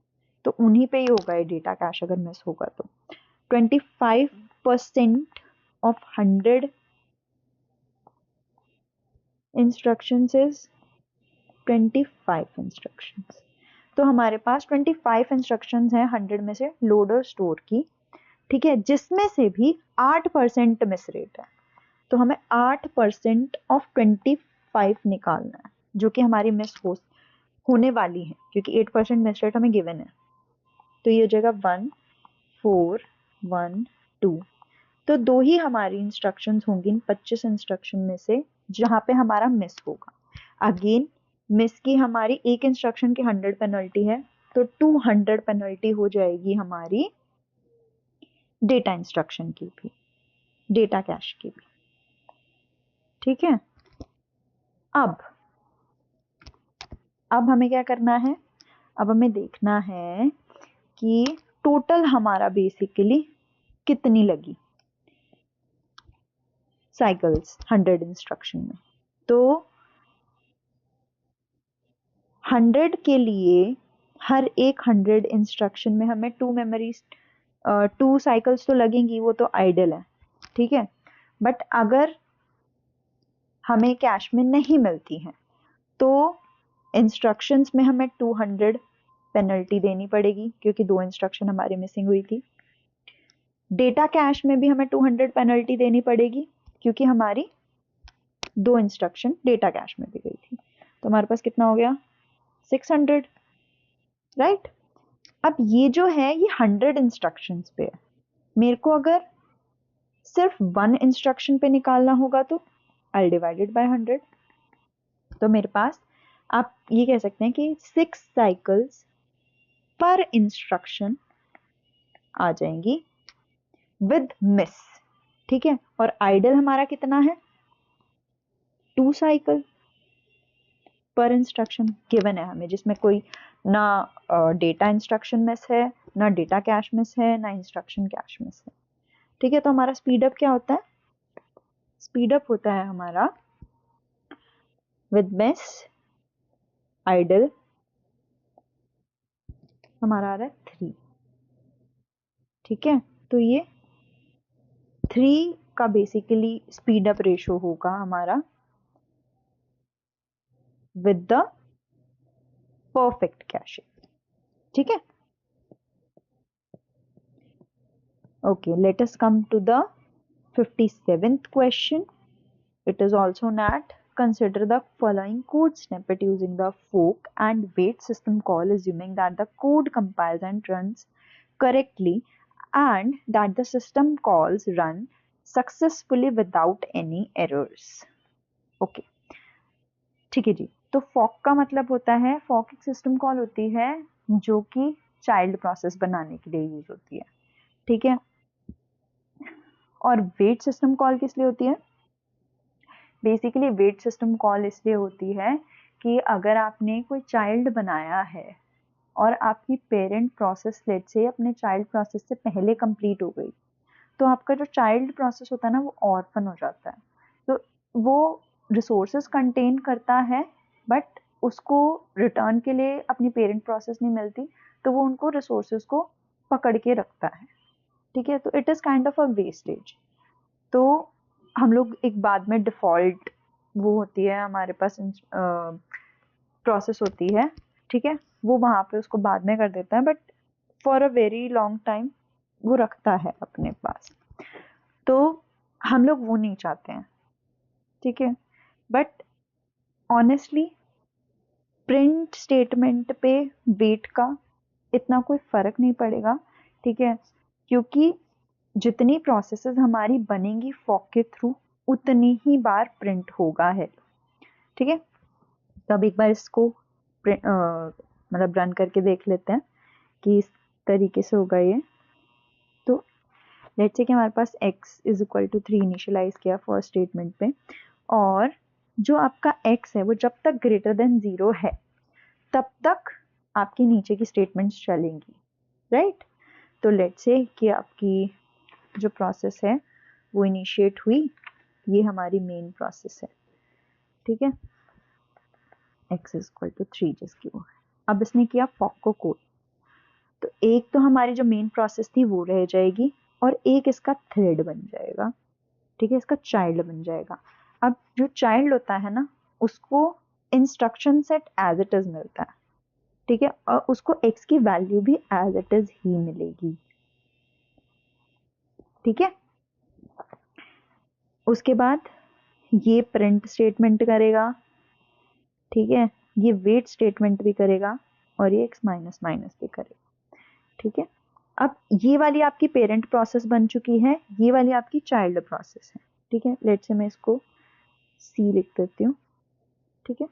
तो उन्हीं पे ही होगा ये डेटा कैश अगर मिस होगा तो। 25% of 100 instructions is 25 instructions। तो हमारे पास 25 इंस्ट्रक्शंस हैं 100 में से लोड और स्टोर की, ठीक है, जिसमें से भी 8% मिस रेट है। तो हमें 8% ऑफ 25 निकालना है, जो कि हमारी मिस होने वाली है, क्योंकि 8% मिस रेट हमें गिवन है। तो ये हो जाएगा 1 4 1 2। तो 2 ही हमारी इंस्ट्रक्शंस होंगी इन 25 इंस्ट्रक्शन में से जहां पे हमारा मिस होगा। अगेन मिस की हमारी एक इंस्ट्रक्शन की 100 पेनल्टी है, तो 200 पेनल्टी हो जाएगी हमारी डेटा इंस्ट्रक्शन की भी, डेटा कैश की भी, ठीक है। अब हमें क्या करना है, अब हमें देखना है कि टोटल हमारा बेसिकली कितनी लगी साइकिल्स 100 इंस्ट्रक्शन में। तो 100 के लिए हर एक 100 इंस्ट्रक्शन में हमें 2 साइकिल्स तो लगेंगी, वो तो आइडल है, ठीक है। बट अगर हमें कैश में नहीं मिलती हैं तो इंस्ट्रक्शंस में हमें 200 पेनल्टी देनी पड़ेगी, क्योंकि 2 इंस्ट्रक्शन हमारी मिसिंग हुई थी। डेटा कैश में भी हमें 200 पेनल्टी देनी पड़ेगी, क्योंकि हमारी 2 इंस्ट्रक्शन डेटा कैश में भी गई थी। तो हमारे पास कितना हो गया, 600, राइट। अब ये जो है ये 100 इंस्ट्रक्शंस पे है। मेरे को अगर सिर्फ 1 इंस्ट्रक्शन पे निकालना होगा तो आई डिवाइडेड बाय 100। तो मेरे पास आप ये कह सकते हैं कि 6 साइकिल्स पर इंस्ट्रक्शन आ जाएंगी विद मिस, ठीक है। और आइडल हमारा कितना है, 2 साइकिल पर इंस्ट्रक्शन गिवन है हमें, जिसमें कोई ना डेटा इंस्ट्रक्शन मिस है, ना डेटा कैश मिस है, ना इंस्ट्रक्शन कैश मिस है, ठीक है। तो हमारा स्पीड अप क्या होता है, स्पीड अप होता है हमारा विद मिस आइडल, हमारा आ रहा है 3, ठीक है। तो ये 3 का बेसिकली स्पीड अप रेशो होगा हमारा विद द परफेक्ट कैशिंग, ठीक है। Okay, let us come to the 57th question. It is also NAT. Consider the following code snippet using the fork and wait system call, assuming that the code compiles and runs correctly and that the system calls run successfully without any errors. Okay, ठीक है जी। तो fork का मतलब होता है, fork एक system call होती है जो कि चाइल्ड प्रोसेस बनाने के लिए यूज होती है, ठीक है। और वेट सिस्टम कॉल किस लिए होती है, बेसिकली वेट सिस्टम कॉल इसलिए होती है कि अगर आपने कोई चाइल्ड बनाया है और आपकी पेरेंट प्रोसेस लेट से अपने चाइल्ड प्रोसेस से पहले कंप्लीट हो गई, तो आपका जो चाइल्ड प्रोसेस होता है ना वो ऑर्फन हो जाता है। तो वो रिसोर्सेज कंटेन करता है बट उसको रिटर्न के लिए अपनी पेरेंट प्रोसेस नहीं मिलती, तो वो उनको रिसोर्सेज को पकड़ के रखता है, ठीक है। तो it is kind of a wastage. तो हम लोग एक बाद में डिफ़ॉल्ट वो होती है हमारे पास प्रोसेस होती है, ठीक है, वो वहाँ पे उसको बाद में कर देता है, but for a very long time वो रखता है अपने पास। तो हम लोग वो नहीं चाहते हैं, ठीक है। बट ऑनेस्टली प्रिंट स्टेटमेंट पे वेट का इतना कोई फर्क नहीं पड़ेगा, ठीक है, क्योंकि जितनी प्रोसेसेस हमारी बनेंगी फॉक के थ्रू उतनी ही बार प्रिंट होगा है, ठीक है। तो अब एक बार इसको मतलब रन करके देख लेते हैं कि इस तरीके से होगा ये। तो लेट्स से कि हमारे पास x is equal to 3 initialize किया फर्स्ट स्टेटमेंट पे, और जो आपका x है वो जब तक ग्रेटर देन 0 है तब तक आपकी नीचे की स्टेटमेंट्स चलेंगी, राइट। तो लेट्स से कि आपकी जो प्रोसेस है वो इनिशिएट हुई, ये हमारी मेन प्रोसेस है, ठीक है, x इज इक्वल टू 3 जिसकी वो है। अब इसने किया फॉक को कोड, तो एक तो हमारी जो मेन प्रोसेस थी वो रह जाएगी और एक इसका थ्रेड बन जाएगा, ठीक है, इसका चाइल्ड बन जाएगा। अब जो चाइल्ड होता है ना, उसको instruction set as it is मिलता है, ठीक है, और उसको x की वैल्यू भी एज इट इज ही मिलेगी, ठीक है। उसके बाद ये प्रिंट स्टेटमेंट करेगा, ठीक है, ये वेट स्टेटमेंट भी करेगा और ये x माइनस माइनस भी करेगा, ठीक है। अब ये वाली आपकी पेरेंट प्रोसेस बन चुकी है, ये वाली आपकी चाइल्ड प्रोसेस है, ठीक है। लेट्स से मैं इसको c लिख देती हूँ, ठीक है।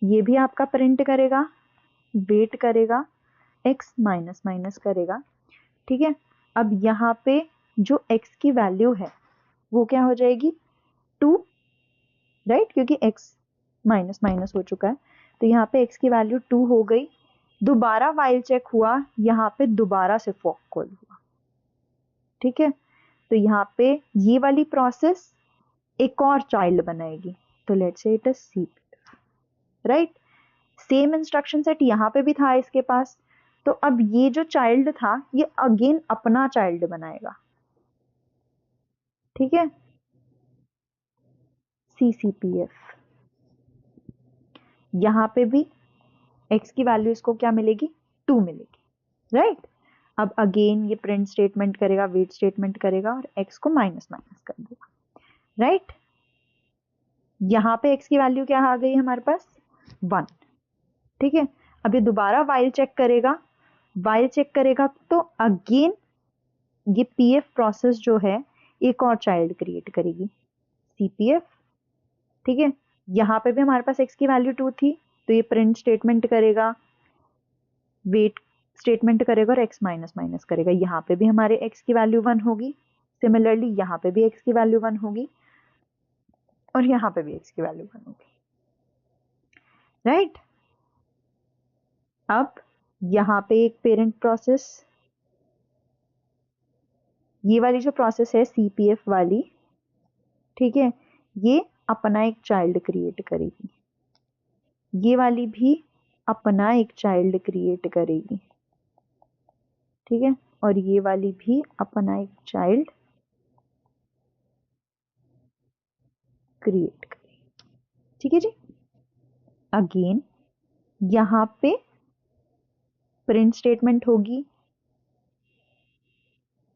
ये भी आपका प्रिंट करेगा, वेट करेगा, x माइनस माइनस करेगा, ठीक है। अब यहाँ पे जो x की वैल्यू है वो क्या हो जाएगी 2, राइट, क्योंकि x माइनस माइनस हो चुका है, तो यहाँ पे x की वैल्यू 2 हो गई। दोबारा वाइल चेक हुआ, यहाँ पे दोबारा से फॉक कॉल हुआ, ठीक है। तो यहाँ पे ये वाली प्रोसेस एक और चाइल्ड बनाएगी, तो let's say it is C, right. Same instruction set यहाँ पे भी था इसके पास, तो अब ये जो चाइल्ड था ये अगेन अपना चाइल्ड बनाएगा, ठीक है, CCPF। यहाँ पे भी x की वैल्यू इसको क्या मिलेगी 2 मिलेगी, राइट। अब अगेन ये प्रिंट स्टेटमेंट करेगा, वेट स्टेटमेंट करेगा और x को माइनस माइनस कर देगा, राइट। यहाँ पे x की वैल्यू क्या आ गई हमारे पास 1, ठीक है। अब ये दोबारा वाइल चेक करेगा, वाइल चेक करेगा तो अगेन ये PF प्रोसेस जो है एक और चाइल्ड क्रिएट करेगी, CPF, ठीक है। यहाँ पे भी हमारे पास x की वैल्यू 2 थी, तो ये प्रिंट स्टेटमेंट करेगा, वेट स्टेटमेंट करेगा और x माइनस माइनस करेगा। यहाँ पे भी हमारे x की वैल्यू 1 होगी, सिमिलरली यहाँ पे भी x की वैल्यू 1 होगी और यहाँ पे भी x की वैल्यू 1 होगी, राइट। अब यहाँ पे एक पेरेंट प्रोसेस, ये वाली जो प्रोसेस है CPF वाली, ठीक है, ये अपना एक चाइल्ड क्रिएट करेगी, ये वाली भी अपना एक चाइल्ड क्रिएट करेगी, ठीक है, और ये वाली भी अपना एक चाइल्ड क्रिएट करेगी, ठीक है जी। अगेन यहाँ पे प्रिंट स्टेटमेंट होगी,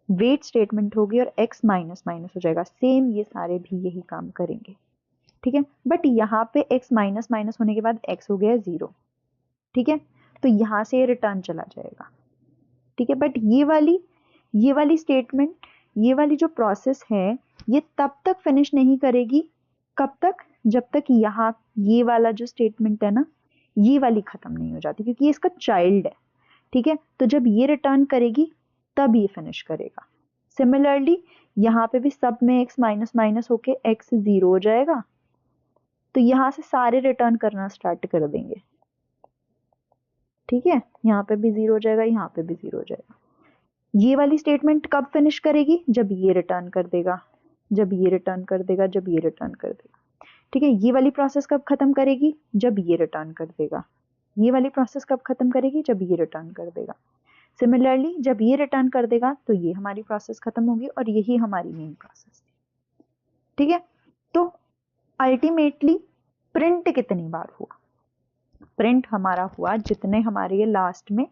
वेट स्टेटमेंट होगी और x माइनस माइनस हो जाएगा, सेम ये सारे भी यही काम करेंगे, ठीक है। बट यहाँ पे x माइनस माइनस होने के बाद x हो गया 0, ठीक है, तो यहाँ से ये रिटर्न चला जाएगा, ठीक है। बट ये वाली स्टेटमेंट, ये वाली जो प्रोसेस है ये तब तक फिनिश नहीं करेगी, कब तक, जब तक यहाँ ये वाला जो स्टेटमेंट है ना ये वाली खत्म नहीं हो जाती, क्योंकि ये इसका चाइल्ड है, ठीक है। तो जब ये रिटर्न करेगी तब ये फिनिश करेगा। सिमिलरली यहाँ पे भी सब में x माइनस माइनस होके x 0 हो जाएगा, तो यहाँ से सारे रिटर्न करना स्टार्ट कर देंगे, ठीक है। यहाँ पे भी 0 हो जाएगा, यहाँ पे भी 0 हो जाएगा। ये वाली स्टेटमेंट कब फिनिश करेगी, जब ये रिटर्न कर देगा, जब ये रिटर्न कर देगा, जब ये रिटर्न कर देगा, ठीक है। ये वाली प्रोसेस कब खत्म करेगी, जब ये रिटर्न कर देगा। ये वाली प्रोसेस कब खत्म करेगी, जब ये रिटर्न कर देगा। सिमिलरली जब ये रिटर्न कर देगा तो ये हमारी प्रोसेस खत्म होगी और यही हमारी मेन प्रोसेस थी, ठीक है। तो अल्टीमेटली प्रिंट कितनी बार हुआ, प्रिंट हमारा हुआ जितने हमारे ये लास्ट में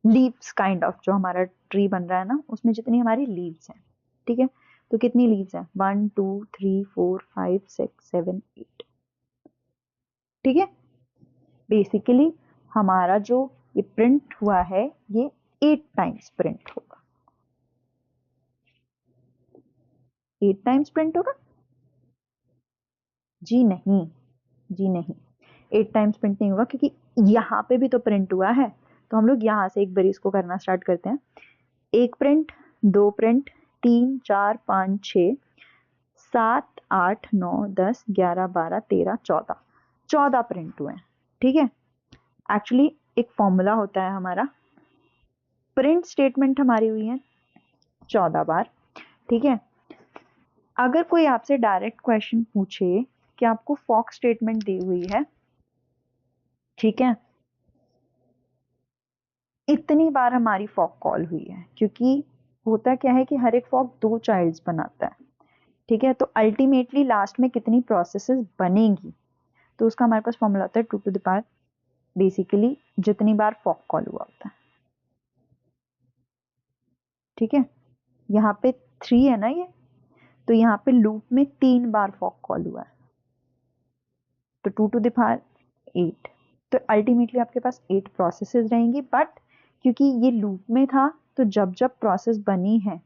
लीव्स काइंड ऑफ जो हमारा ट्री बन रहा है ना उसमें जितनी हमारी लीव्स हैं, ठीक है। तो कितनी लीव्स हैं 1 2 3 4 5 6 7 8, ठीक है। बेसिकली हमारा जो ये प्रिंट हुआ है ये 8 टाइम्स प्रिंट होगा, 8 टाइम्स प्रिंट होगा, जी नहीं, जी नहीं, 8 टाइम्स प्रिंट नहीं होगा, क्योंकि यहाँ पे भी तो प्रिंट हुआ है। तो हम लोग यहाँ से एक बार इसको करना स्टार्ट करते हैं, 1 प्रिंट, 2 प्रिंट, 3 4 5 6 7 8 9 10 11 12 13 14 14 प्रिंट हुए हैं, ठीक है। एक्चुअली एक फॉर्मूला होता है हमारा, प्रिंट स्टेटमेंट हमारी हुई है 14 बार, ठीक है। अगर कोई आपसे डायरेक्ट क्वेश्चन पूछे कि आपको फॉक स्टेटमेंट दी हुई है, ठीक है, इतनी बार हमारी फॉक कॉल हुई है, क्योंकि होता क्या है कि हर एक फॉक 2 चाइल्ड्स बनाता है, ठीक है। तो अल्टीमेटली लास्ट में कितनी प्रोसेसेस बनेंगी, तो उसका हमारे पास फॉर्मूला होता है 2 टू द पावर, बेसिकली जितनी बार फॉक कॉल हुआ होता है, ठीक है। यहाँ पे 3 है ना ये, तो यहाँ पे लूप में 3 बार फॉक कॉल हुआ है, तो 2 टू द पावर 8, तो अल्टीमेटली आपके पास 8 प्रोसेसेस रहेंगी। बट क्योंकि ये लूप में था, तो जब जब प्रोसेस बनी है,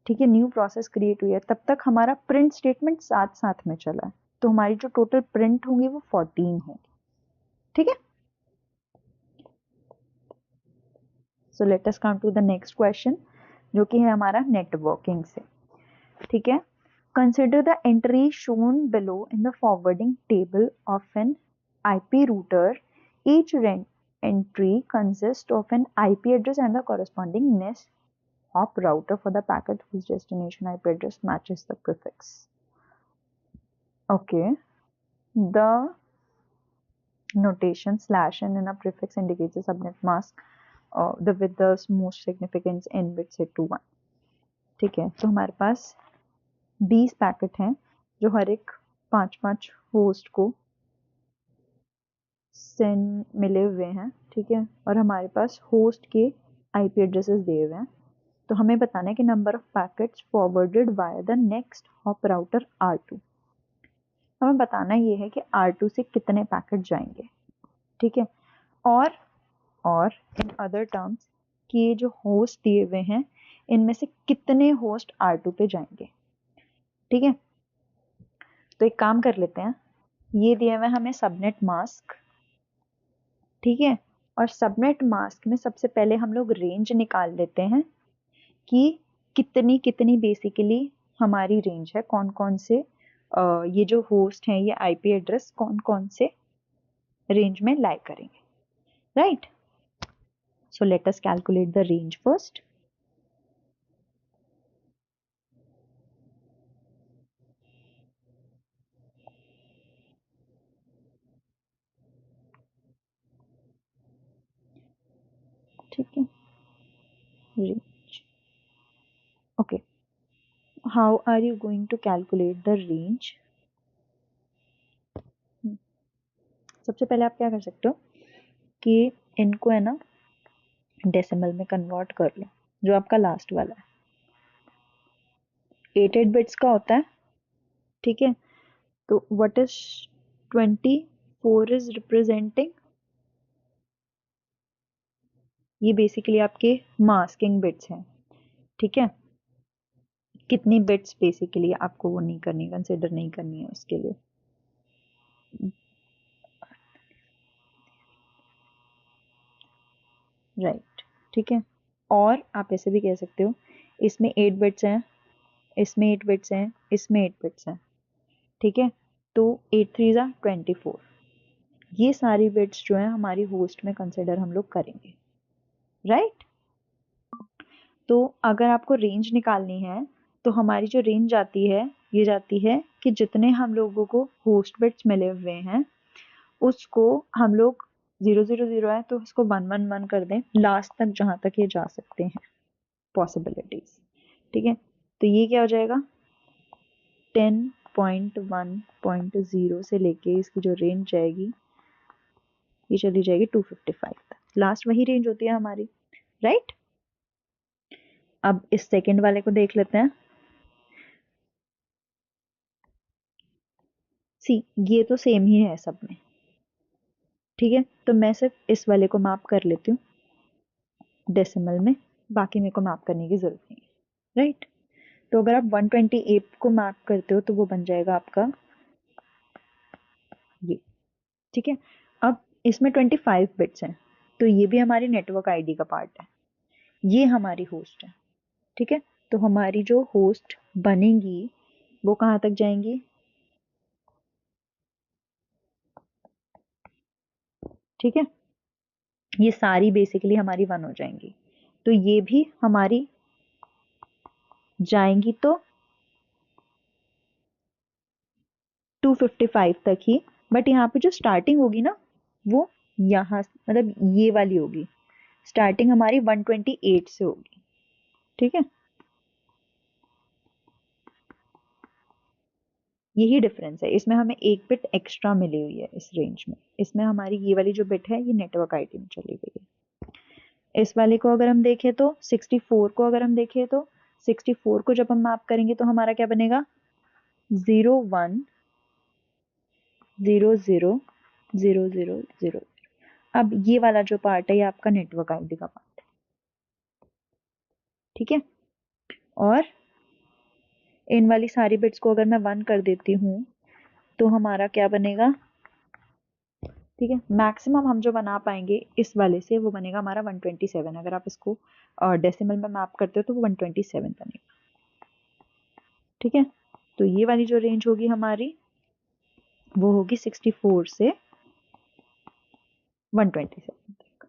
ठीक है, न्यू प्रोसेस क्रिएट हुई है, तब तक हमारा प्रिंट स्टेटमेंट साथ साथ में चला है, तो हमारी जो टोटल प्रिंट होंगी वो 14 होंगी, ठीक है। So let us come to the next question, जो कि है हमारा नेटवर्किंग से, ठीक है। Consider the entry shown below in the forwarding table of an IP router. Each entry consists of an IP address and the corresponding NES hop router for the packet whose destination IP address matches the prefix. Okay, the notation /n in a prefix indicates the subnet mask, with the most significance n bit set to 1, ठीक है। तो हमारे पास 20 packet हैं जो हर एक 5-5 host को send मिले हुए हैं, ठीक है, और हमारे पास होस्ट के IP एड्रेसेस दिए हुए हैं। तो हमें बताना है कि number of packets forwarded via the next hop router R2। हमें बताना ये है कि R2 से कितने पैकेट जाएंगे, ठीक है। और इन अदर टर्म्स कि ये जो होस्ट दिए हुए हैं, इनमें से कितने होस्ट R2 पे जाएंगे, ठीक है। तो एक काम कर लेते हैं, ये दिया हुआ है हमें सबनेट मास्क, ठीक है, और सबनेट मास्क में सबसे पहले हम लोग रेंज निकाल लेते हैं कि कितनी कितनी बेसिकली हमारी रेंज है, कौन कौन से ये जो होस्ट हैं, ये IP एड्रेस कौन कौन से रेंज में लाई करेंगे, right. So let us calculate the range first. ठीक है, range, okay, how are you going to calculate the range. सबसे पहले आप क्या कर सकते हो कि इनको है ना डेसिमल में कन्वर्ट कर लो, जो आपका लास्ट वाला है 8 बिट्स का होता है, ठीक है। तो व्हाट इज 24 इज रिप्रेजेंटिंग, ये बेसिकली आपके मास्किंग बिट्स हैं, ठीक है। कितनी बिट्स बेसिकली आपको वो नहीं करनी, कंसिडर नहीं करनी है उसके लिए, राइट, ठीक है। और आप ऐसे भी कह सकते हो, इसमें 8 बिट्स हैं, इसमें 8 बिट्स हैं, इसमें 8 बिट्स हैं, ठीक है। तो 8 3 ज़ा 24, ये सारी बिट्स जो है हमारी होस्ट में कंसिडर हम लोग करेंगे, राइट। तो अगर आपको रेंज निकालनी है, तो हमारी जो रेंज आती है, ये जाती है कि जितने हम लोगों को होस्ट बिट्स मिले हुए हैं, उसको हम लोग 0 0 0 है तो इसको 1 1 1 कर दें लास्ट तक, जहां तक ये जा सकते हैं पॉसिबिलिटीज, ठीक है। तो ये क्या हो जाएगा, 10.1.0 से लेके इसकी जो रेंज जाएगी, ये चली जाएगी 255 तक, लास्ट वही रेंज होती है हमारी, राइट। अब इस सेकंड वाले को देख लेते हैं। सी, ये तो सेम ही है सब में, ठीक है। तो मैं सिर्फ इस वाले को माप कर लेती हूँ डेसिमल में, बाकी मेरे को माप करने की जरूरत नहीं है, राइट। तो अगर आप 128 को मैप करते हो तो वो बन जाएगा आपका ये, ठीक है। अब इसमें 25 बिट्स हैं, तो ये भी हमारी नेटवर्क आईडी का पार्ट है, ये हमारी होस्ट है, ठीक है। तो हमारी जो होस्ट बनेंगी वो कहाँ तक जाएंगी, ठीक है। ये सारी बेसिकली हमारी 1 हो जाएंगी, तो ये भी हमारी जाएंगी तो 255 तक ही, बट यहाँ पे जो स्टार्टिंग होगी ना वो यहाँ मतलब ये वाली होगी, स्टार्टिंग हमारी 128 से होगी। ठीक है, यही डिफरेंस है, इसमें हमें एक बिट एक्स्ट्रा मिली हुई है इस रेंज में, इसमें हमारी ये वाली जो बिट है ये नेटवर्क आईडी में चली गई है। इस वाले को अगर हम देखें तो 64 को अगर हम देखें तो 64 को जब हम मैप करेंगे तो हमारा क्या बनेगा 01000000। अब ये वाला जो पार्ट है ये आपका नेटवर्क आईडी का पार्ट है। ठीक है, और इन वाली सारी बिट्स को अगर मैं 1 कर देती हूँ तो हमारा क्या बनेगा, ठीक है, मैक्सिमम हम जो बना पाएंगे इस वाले से वो बनेगा हमारा 127। अगर आप इसको डेसिमल में मैप करते हो तो वो 127 बनेगा। ठीक है, तो ये वाली जो रेंज होगी हमारी वो होगी 64 से 127 तक।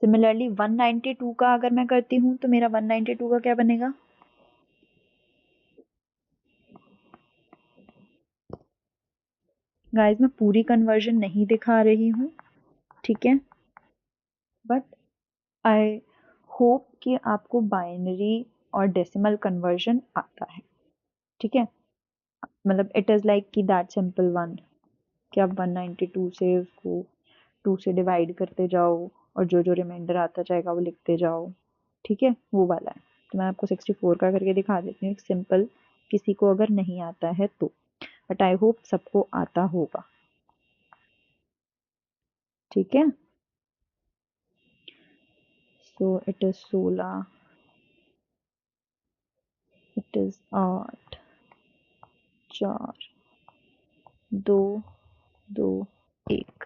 सिमिलरली 192 का अगर मैं करती हूँ तो मेरा 192 का क्या बनेगा, गाइस मैं पूरी कन्वर्जन नहीं दिखा रही हूँ, ठीक है, बट आई होप कि आपको बाइनरी और डेसिमल कन्वर्जन आता है। ठीक है, मतलब इट इज़ लाइक कि दैट सिंपल वन, कि आप 192 से उसको 2 से डिवाइड करते जाओ और जो जो रिमाइंडर आता जाएगा वो लिखते जाओ। ठीक है, वो वाला है। तो मैं आपको 64 का करके दिखा देती हूँ सिंपल, किसी को अगर नहीं आता है तो, बट आई होप सबको आता होगा। ठीक है, so it is 16, it is 8 4 2 2 1,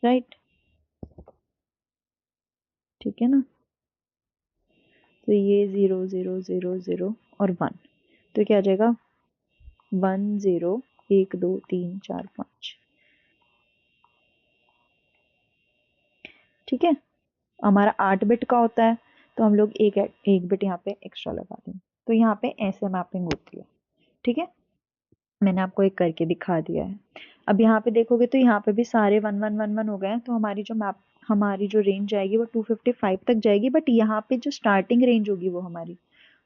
right. ठीक है ना, तो ये 0 0 0 0 और 1, तो क्या आ जाएगा 1 0 1 2 3 4 5। ठीक है, हमारा 8 बिट का होता है तो हम लोग एक बिट यहाँ पे एक्स्ट्रा लगा देंगे, तो यहाँ पे ऐसे मैपिंग होती है। ठीक है, मैंने आपको एक करके दिखा दिया है। अब यहाँ पे देखोगे तो यहाँ पे भी सारे 1 1 1 1 हो गए हैं, तो हमारी जो रेंज जाएगी वो 255 तक जाएगी, बट यहाँ पे जो स्टार्टिंग रेंज होगी वो हमारी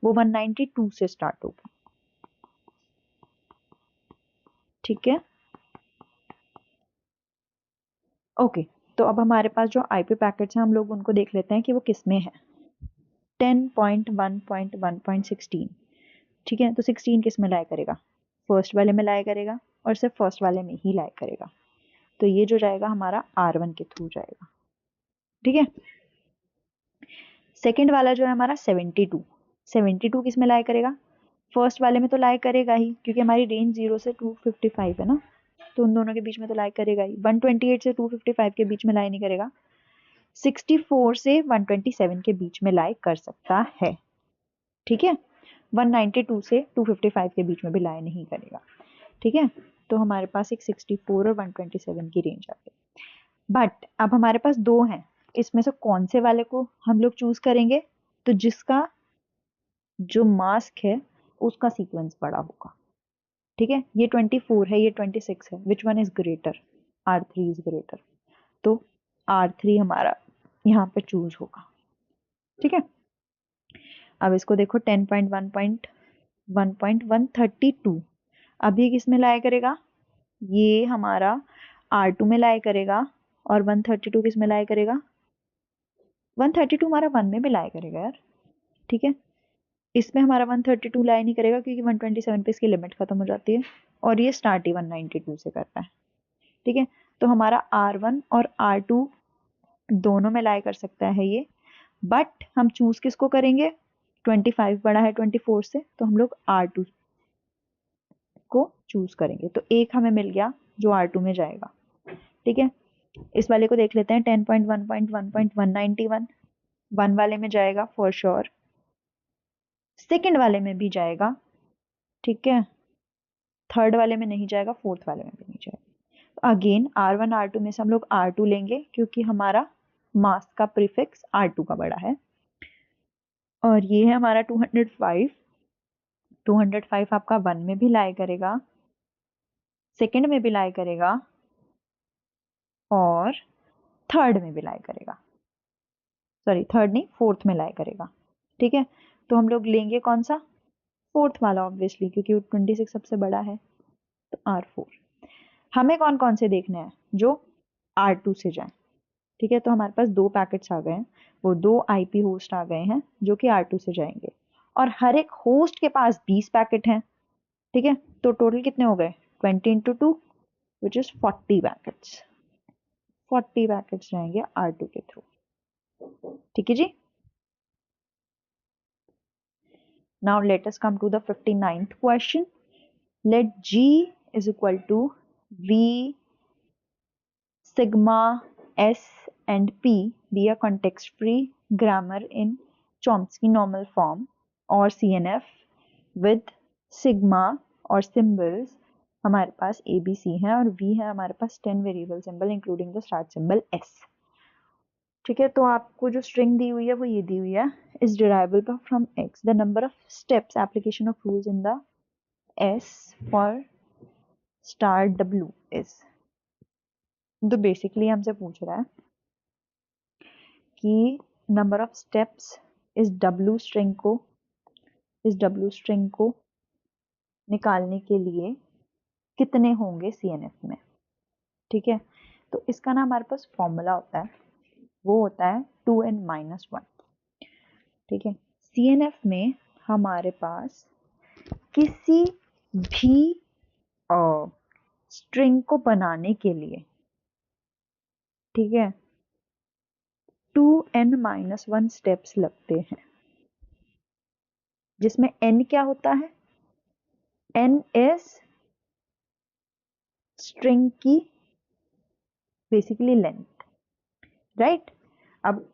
वो 192 से स्टार्ट होगी। ठीक है, ओके, तो अब हमारे पास जो आईपी पैकेट्स हैं हम लोग उनको देख लेते हैं कि वो किस में है। 10.1.1.16, ठीक है, तो 16 किस में लाया करेगा, फर्स्ट वाले में लाया करेगा और सिर्फ फर्स्ट वाले में ही लाया करेगा, तो ये जो जाएगा हमारा R1 के थ्रू जाएगा। ठीक है, सेकंड वाला जो है हमारा 72 किस में लाया करेगा, फर्स्ट वाले में तो लाया करेगा ही, क्योंकि हमारी रेंज 0 से 255 है ना, तो उन दोनों के बीच में तो लाया करेगा ही। 128 से 255 के बीच में लाया नहीं करेगा, 64 से 127 के बीच में लाया कर सकता है। ठीक है, 192 से 255 के बीच में भी लाया नहीं करेगा। ठीक है, तो हमारे पास एक 64 और 127 की रेंज आ गई, बट अब हमारे पास दो हैं, इसमें से कौन से वाले को हम लोग चूज करेंगे, तो जिसका जो मास्क है उसका सीक्वेंस बड़ा होगा। ठीक है, ये 24 है, ये 26 है, which one is greater, R3 is greater, तो R3 हमारा यहाँ पे चूज होगा। ठीक है, अब इसको देखो 10.1.1.132, अब ये किस में लाया करेगा, ये हमारा R2 में लाया करेगा, और 132 किस में लाया करेगा, 132 हमारा 1 में भी लाया करेगा यार। ठीक है, इसमें हमारा 132 लाया नहीं करेगा क्योंकि 127 पे इसकी लिमिट खत्म हो जाती है, और ये स्टार्ट ही 192 से करता है। ठीक है, तो हमारा R1 और R2 दोनों में लाया कर सकता है ये, बट हम चूज किसको करेंगे, 25 बड़ा है 24 से, तो हम लोग R2 को चूज करेंगे, तो एक हमें मिल गया जो R2 में जाएगा। ठीक है, इस वाले को देख लेते हैं 10.1.1.191, 1 वाले में जाएगा फॉर श्योर, सेकंड वाले में भी जाएगा, ठीक है, थर्ड वाले में नहीं जाएगा, फोर्थ वाले में भी नहीं जाएगा। अगेन R1 R2 में से हम लोग R2 लेंगे क्योंकि हमारा मास का प्रीफिक्स R2 का बड़ा है, और ये है हमारा 205। 205 आपका 1 में भी लाई करेगा, सेकंड में भी लाई करेगा, और थर्ड में भी लाई करेगा, सॉरी थर्ड नहीं, फोर्थ में लाई करेगा। ठीक है, तो हम लोग लेंगे कौन सा, फोर्थ वाला ऑब्वियसली, क्योंकि 26 सबसे बड़ा है, तो R4। हमें कौन कौन से देखने हैं, जो R2 से जाएं। ठीक है, तो हमारे पास 2 पैकेट्स आ गए हैं, वो 2 IP होस्ट आ गए हैं जो कि R2 से जाएंगे, और हर एक होस्ट के पास 20 पैकेट हैं। ठीक है, तो टोटल कितने हो गए, 20 into 2 which is 40 packets. 40 packets जाएंगे R2 के थ्रू। ठीक है जी। Now let us come to the 59th question. Let G is equal to V sigma S and P be a context-free grammar in Chomsky normal form or CNF with sigma और symbols हमारे पास A, B, C है, और V है हमारे पास 10 variable symbol including the start symbol S। ठीक है, तो आपको जो स्ट्रिंग दी हुई है वो ये दी हुई है, is derivable from X, the number of steps application of rules in the S for star W is. तो बेसिकली हमसे पूछ रहा है कि नंबर ऑफ स्टेप्स इस W स्ट्रिंग को निकालने के लिए कितने होंगे CNF में। ठीक है, तो इसका ना हमारे पास फॉर्मूला होता है, वो होता है 2n-1। ठीक है, CNF में हमारे पास किसी भी स्ट्रिंग को बनाने के लिए, ठीक है, 2n-1 स्टेप्स लगते हैं, जिसमें n क्या होता है, n इज स्ट्रिंग की बेसिकली लेंथ, राइट। अब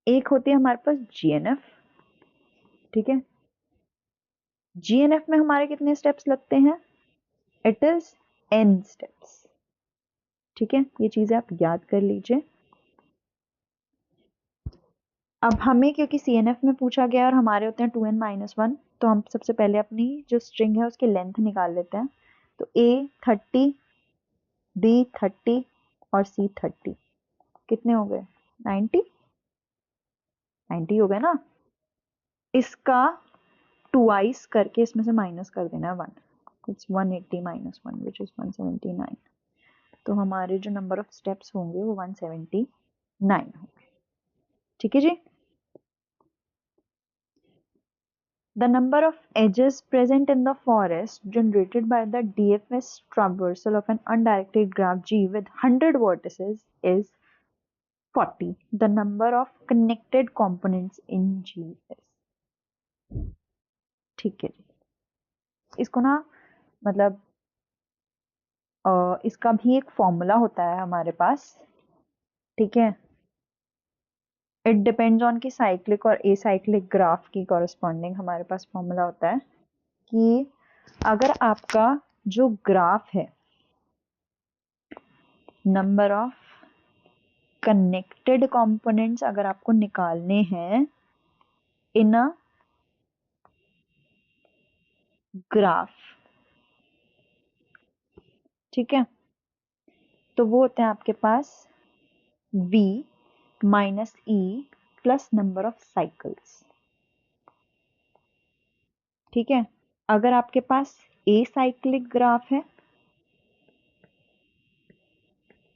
एक होती है हमारे पास GNF। ठीक है, GNF में हमारे कितने स्टेप्स लगते हैं, इट इज n स्टेप्स। ठीक है, ये चीजें आप याद कर लीजिए। अब हमें क्योंकि CNF में पूछा गया और हमारे होते हैं 2n-1, तो हम सबसे पहले अपनी जो स्ट्रिंग है उसकी लेंथ निकाल लेते हैं। तो A 30, B 30 और C 30 कितने हो गए, 90 हो गए ना। इसका ट्वाइस करके इसमें से माइनस कर देना है 1, इट्स 180 - 1 विच इज 179। तो हमारे जो नंबर ऑफ स्टेप्स होंगे वो 179 होंगे। ठीक है जी। The number of edges present in the forest generated by the DFS traversal of an undirected graph G with 100 vertices is 40. The number of connected components in G is। ठीक है जी, इसको ना मतलब इसका भी एक फॉर्मूला होता है हमारे पास। ठीक है, इट डिपेंड्स ऑन कि साइक्लिक और एसाइक्लिक ग्राफ की कॉरेस्पॉन्डिंग हमारे पास फॉर्मूला होता है कि अगर आपका जो ग्राफ है, नंबर ऑफ कनेक्टेड कंपोनेंट्स अगर आपको निकालने हैं इन अ ग्राफ, ठीक है, तो वो होते हैं आपके पास V minus E plus number of cycles. ठीक है, अगर आपके पास ए साइक्लिक ग्राफ है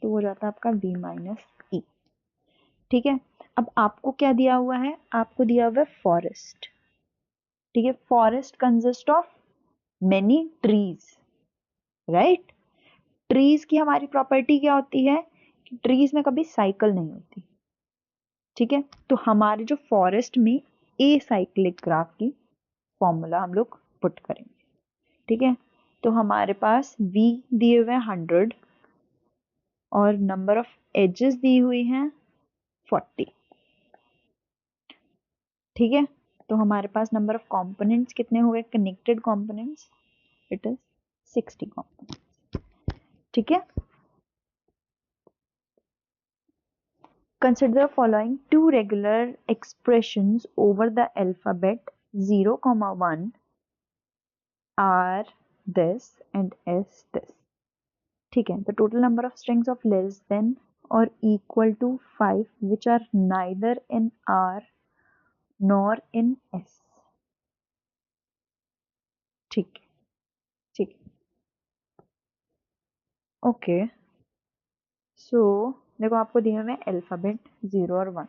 तो वो जाता है आपका V माइनस E। ठीक है, अब आपको क्या दिया हुआ है, आपको दिया हुआ है फॉरेस्ट। ठीक है, forest consist of many trees, right. Trees की हमारी प्रॉपर्टी क्या होती है कि ट्रीज में कभी साइकिल नहीं होती। ठीक है, तो हमारे जो फॉरेस्ट में ए साइक्लिक ग्राफ की फॉर्मूला हम लोग पुट करेंगे। ठीक है, तो हमारे पास V दिए हुए हैं 100 और नंबर ऑफ एजेस दी हुई हैं 40। ठीक है, तो हमारे पास नंबर ऑफ कंपोनेंट्स कितने हुए, connected components, it is 60 components. ठीक है, Consider the following two regular expressions over the alphabet 0, 1 are this and s this. ठीक है, the total number of strings of less than or equal to 5 which are neither in R nor in S. ठीक है, ठीक है, okay. सो देखो आपको दिए हुए अल्फाबेट 0 और 1,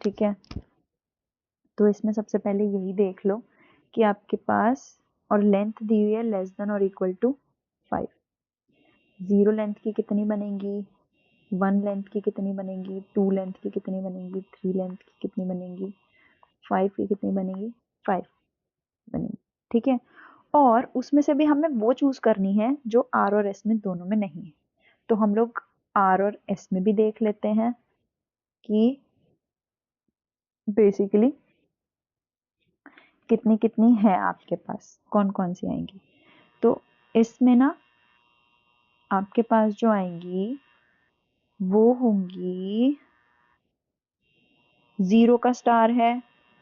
ठीक है। तो इसमें सबसे पहले यही देख लो कि आपके पास और लेंथ दी हुई है लेस देन और इक्वल टू 5। 0 लेंथ की कितनी बनेगी, 1 लेंथ की कितनी बनेगी, 2 लेंथ की कितनी बनेगी, 3 लेंथ की कितनी बनेगी, 5 की कितनी बनेगी, 5 बनेगी, ठीक है। और उसमें से भी हमें वो चूज करनी है जो आर और एस में दोनों में नहीं है। तो हम लोग आर और एस में भी देख लेते हैं कि बेसिकली कितनी कितनी है आपके पास, कौन कौन सी आएंगी। तो इसमें ना आपके पास जो आएंगी वो होंगी 0 का स्टार है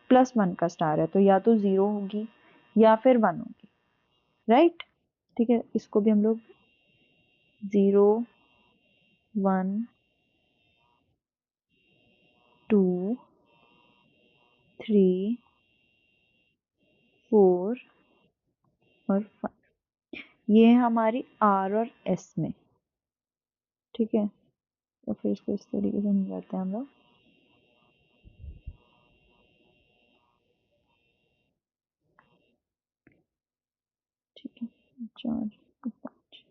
प्लस 1 का स्टार है, तो या तो 0 होगी या फिर 1 होगी, राइट। ठीक है, इसको भी हम लोग 0, 1, 2, 3, 4 और 5, ये है हमारी आर और एस में, ठीक है। तो फिर इसको इस तरीके से समझाते हैं हम लोग। ठीक है, 4, 5,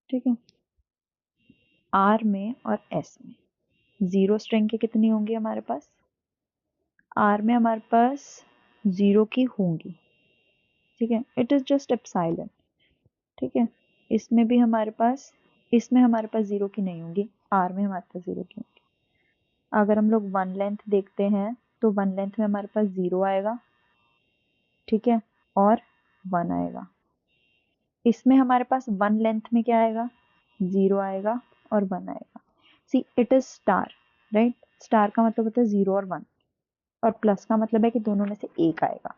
ठीक है। आर में और एस में 0 स्ट्रिंग की कितनी होंगी हमारे पास, आर में हमारे पास 0 की होंगी, ठीक है। इट इज जस्ट एप्सिलॉन, ठीक है। इसमें भी हमारे पास, इसमें हमारे पास 0 की नहीं होंगी, आर में हमारे पास 0 की होंगी। अगर हम लोग 1 लेंथ देखते हैं तो 1 लेंथ में हमारे पास 0 आएगा, ठीक है, और 1 आएगा। इसमें हमारे पास 1 लेंथ में क्या आएगा, 0 आएगा और 1 आएगा। See it is star, right. Star का मतलब होता है 0 और 1, और प्लस का मतलब है कि दोनों में से एक आएगा,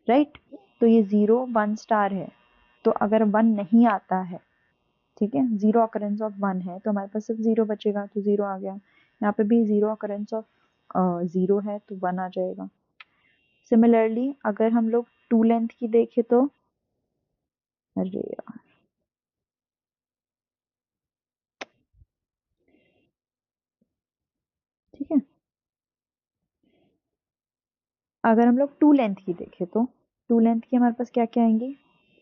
राइट। तो ये 0, 1 स्टार है, तो अगर 1 नहीं आता है, ठीक है, 0 ऑकरेंस ऑफ 1 है तो हमारे पास सिर्फ 0 बचेगा, तो 0 आ गया। यहाँ पे भी 0 ऑकरेंस ऑफ 0 है तो 1 आ जाएगा। सिमिलरली अगर हम लोग 2 लेंथ की देखें तो, अरे यार, ठीक है, अगर हम लोग 2 लेंथ की देखें तो 2 लेंथ की हमारे पास क्या क्या आएंगी,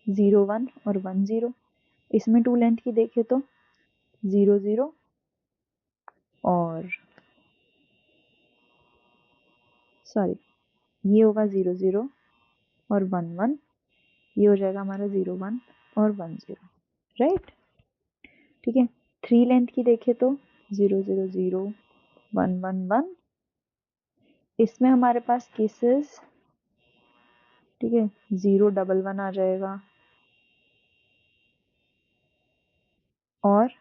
0, 1 और 1, 0। इसमें 2 लेंथ की देखें तो 0, 0 और सॉरी, ये होगा 0, 0 और 1, 1, ये हो जाएगा हमारा 0, 1 और 1, 0, राइट। ठीक है, 3 लेंथ की देखें तो 0, 0, 0, 1, 1, 1। इसमें हमारे पास केसेस, ठीक है, 0, 1, 1 आ जाएगा और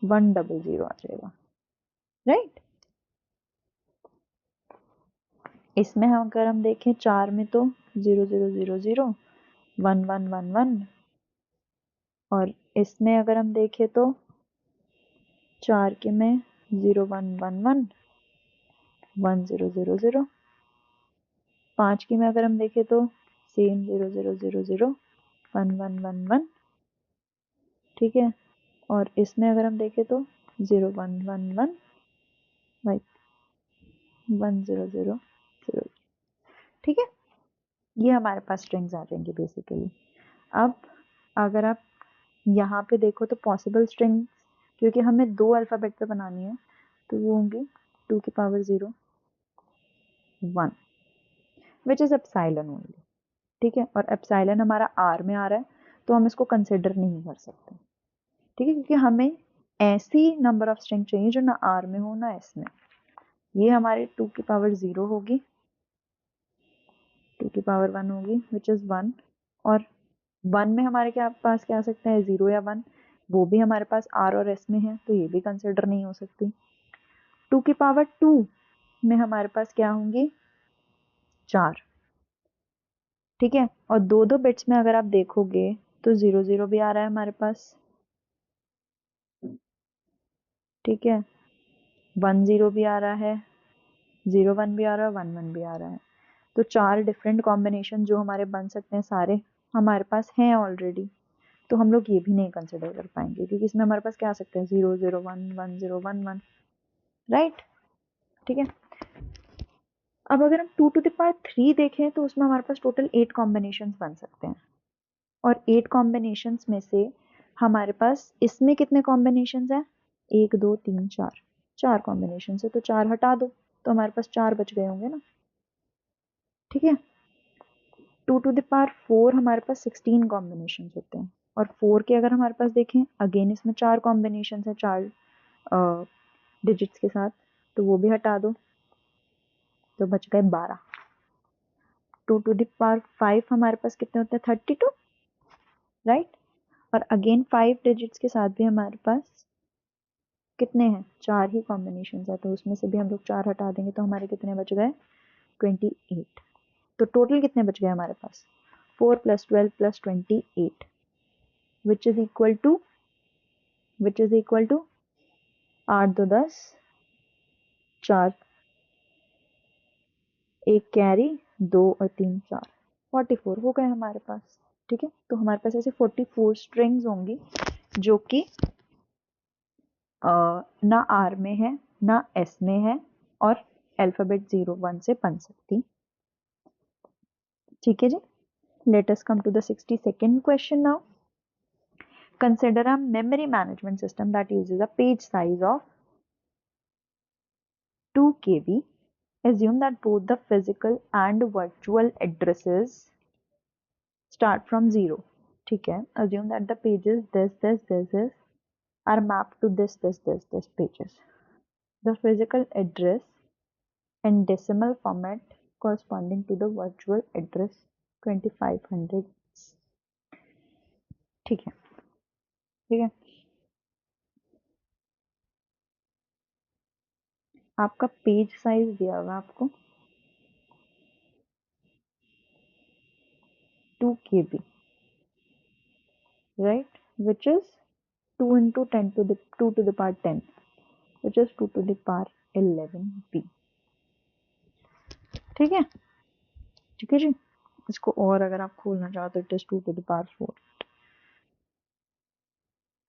1, 0, 0 आ जाएगा, राइट। इसमें हम अगर हम देखें 4 में तो 0, 0, 0, 0, 1, 1, 1, 1, और इसमें अगर हम देखें तो 4 के में 0, 1, 1, 1, 1, 0, 0, 0। 5 की में अगर हम देखें तो सेम 0, 0, 0, 0, 1, 1, 1, 1, ठीक है। और इसमें अगर हम देखें तो 0, 1, 1, 1, 1, 0, 0, 0, ठीक है। ये हमारे पास स्ट्रिंग्स आ जाएंगे बेसिकली। अब अगर आप यहाँ पे देखो तो पॉसिबल स्ट्रिंग्स, क्योंकि हमें 2 अल्फ़ाबेट पे बनानी है, तो वो होंगी 2 की power 0, 1, which is epsilon only, ठीक है। और एप्सिलॉन हमारा आर में आ रहा है तो हम इसको कंसिडर नहीं कर सकते, ठीक है, क्योंकि हमें ऐसी नंबर ऑफ स्ट्रिंग चाहिए जो ना आर में हो ना एस में। ये हमारे 2 की पावर 0 होगी, 2 की पावर 1 होगी विच इज़ 1, और 1 में हमारे क्या पास क्या आ सकता है, 0 या 1। वो भी हमारे पास R और S में है, तो ये भी कंसिडर नहीं हो सकती। 2 की पावर 2 में हमारे पास क्या होंगी, 4, ठीक है। और दो दो बिट्स में अगर आप देखोगे तो 0 0 भी आ रहा है हमारे पास, ठीक है, 1 0 भी आ रहा है, 0 1 भी आ रहा है, 1 1 भी आ रहा है। तो 4 डिफरेंट कॉम्बिनेशन जो हमारे बन सकते हैं सारे हमारे पास हैं ऑलरेडी, तो हम लोग ये भी नहीं कंसिडर कर पाएंगे, क्योंकि इसमें हमारे पास क्या आ सकता है, 0 0 1 1 0 1 1, राइट, ठीक है। अब अगर हम 2 टू द पावर 3 देखें तो उसमें हमारे पास टोटल 8 कॉम्बिनेशंस बन सकते हैं, और 8 कॉम्बिनेशंस में से हमारे पास इसमें कितने कॉम्बिनेशंस हैं, 1 2 3 4, 4 कॉम्बिनेशन है, तो 4 हटा दो तो हमारे पास 4 बच गए होंगे ना, ठीक है। 2 टू द पावर 4 हमारे पास 16 कॉम्बिनेशन होते हैं, और 4 के अगर हमारे पास देखें अगेन इसमें 4 कॉम्बिनेशन है, 4 डिजिट्स के साथ, तो वो भी हटा दो तो बच गए 12। 2 टू द पावर 5 हमारे पास कितने होते हैं, 32, राइट। और अगेन 5 डिजिट्स के साथ भी हमारे पास कितने हैं, 4 ही कॉम्बिनेशन है, तो उसमें से भी हम लोग 4 हटा देंगे तो हमारे कितने बच गए, 28। तो टोटल कितने बच गए हमारे पास, 4 + 12 + 28, विच इज इक्वल टू 8 2 10, 4 एक कैरी, 2 और 3 4, 44 हो गए हमारे पास, ठीक है। तो हमारे पास ऐसे 44 स्ट्रिंग्स होंगी जो कि ना आर में है ना एस में है, और अल्फाबेट 0 1 से बन सकती, ठीक है जी। Let us come to the 62nd question now. Consider a memory management system that uses a page size of 2 KB. Assume that both the physical and virtual addresses start from 0, ठीक है। Assume that the pages this are mapped to this pages. The physical address and decimal format corresponding to the virtual address 2500, ठीक है, ठीक है। आपका page size दिया हुआ आपको 2 KB, right, which is 2 into 10 to the 2 to the power 10, which is 2 to the power 11b, ठीक है, ठीक है जी। इसको और अगर आप खोलना चाहो तो it is 2 to the power 4।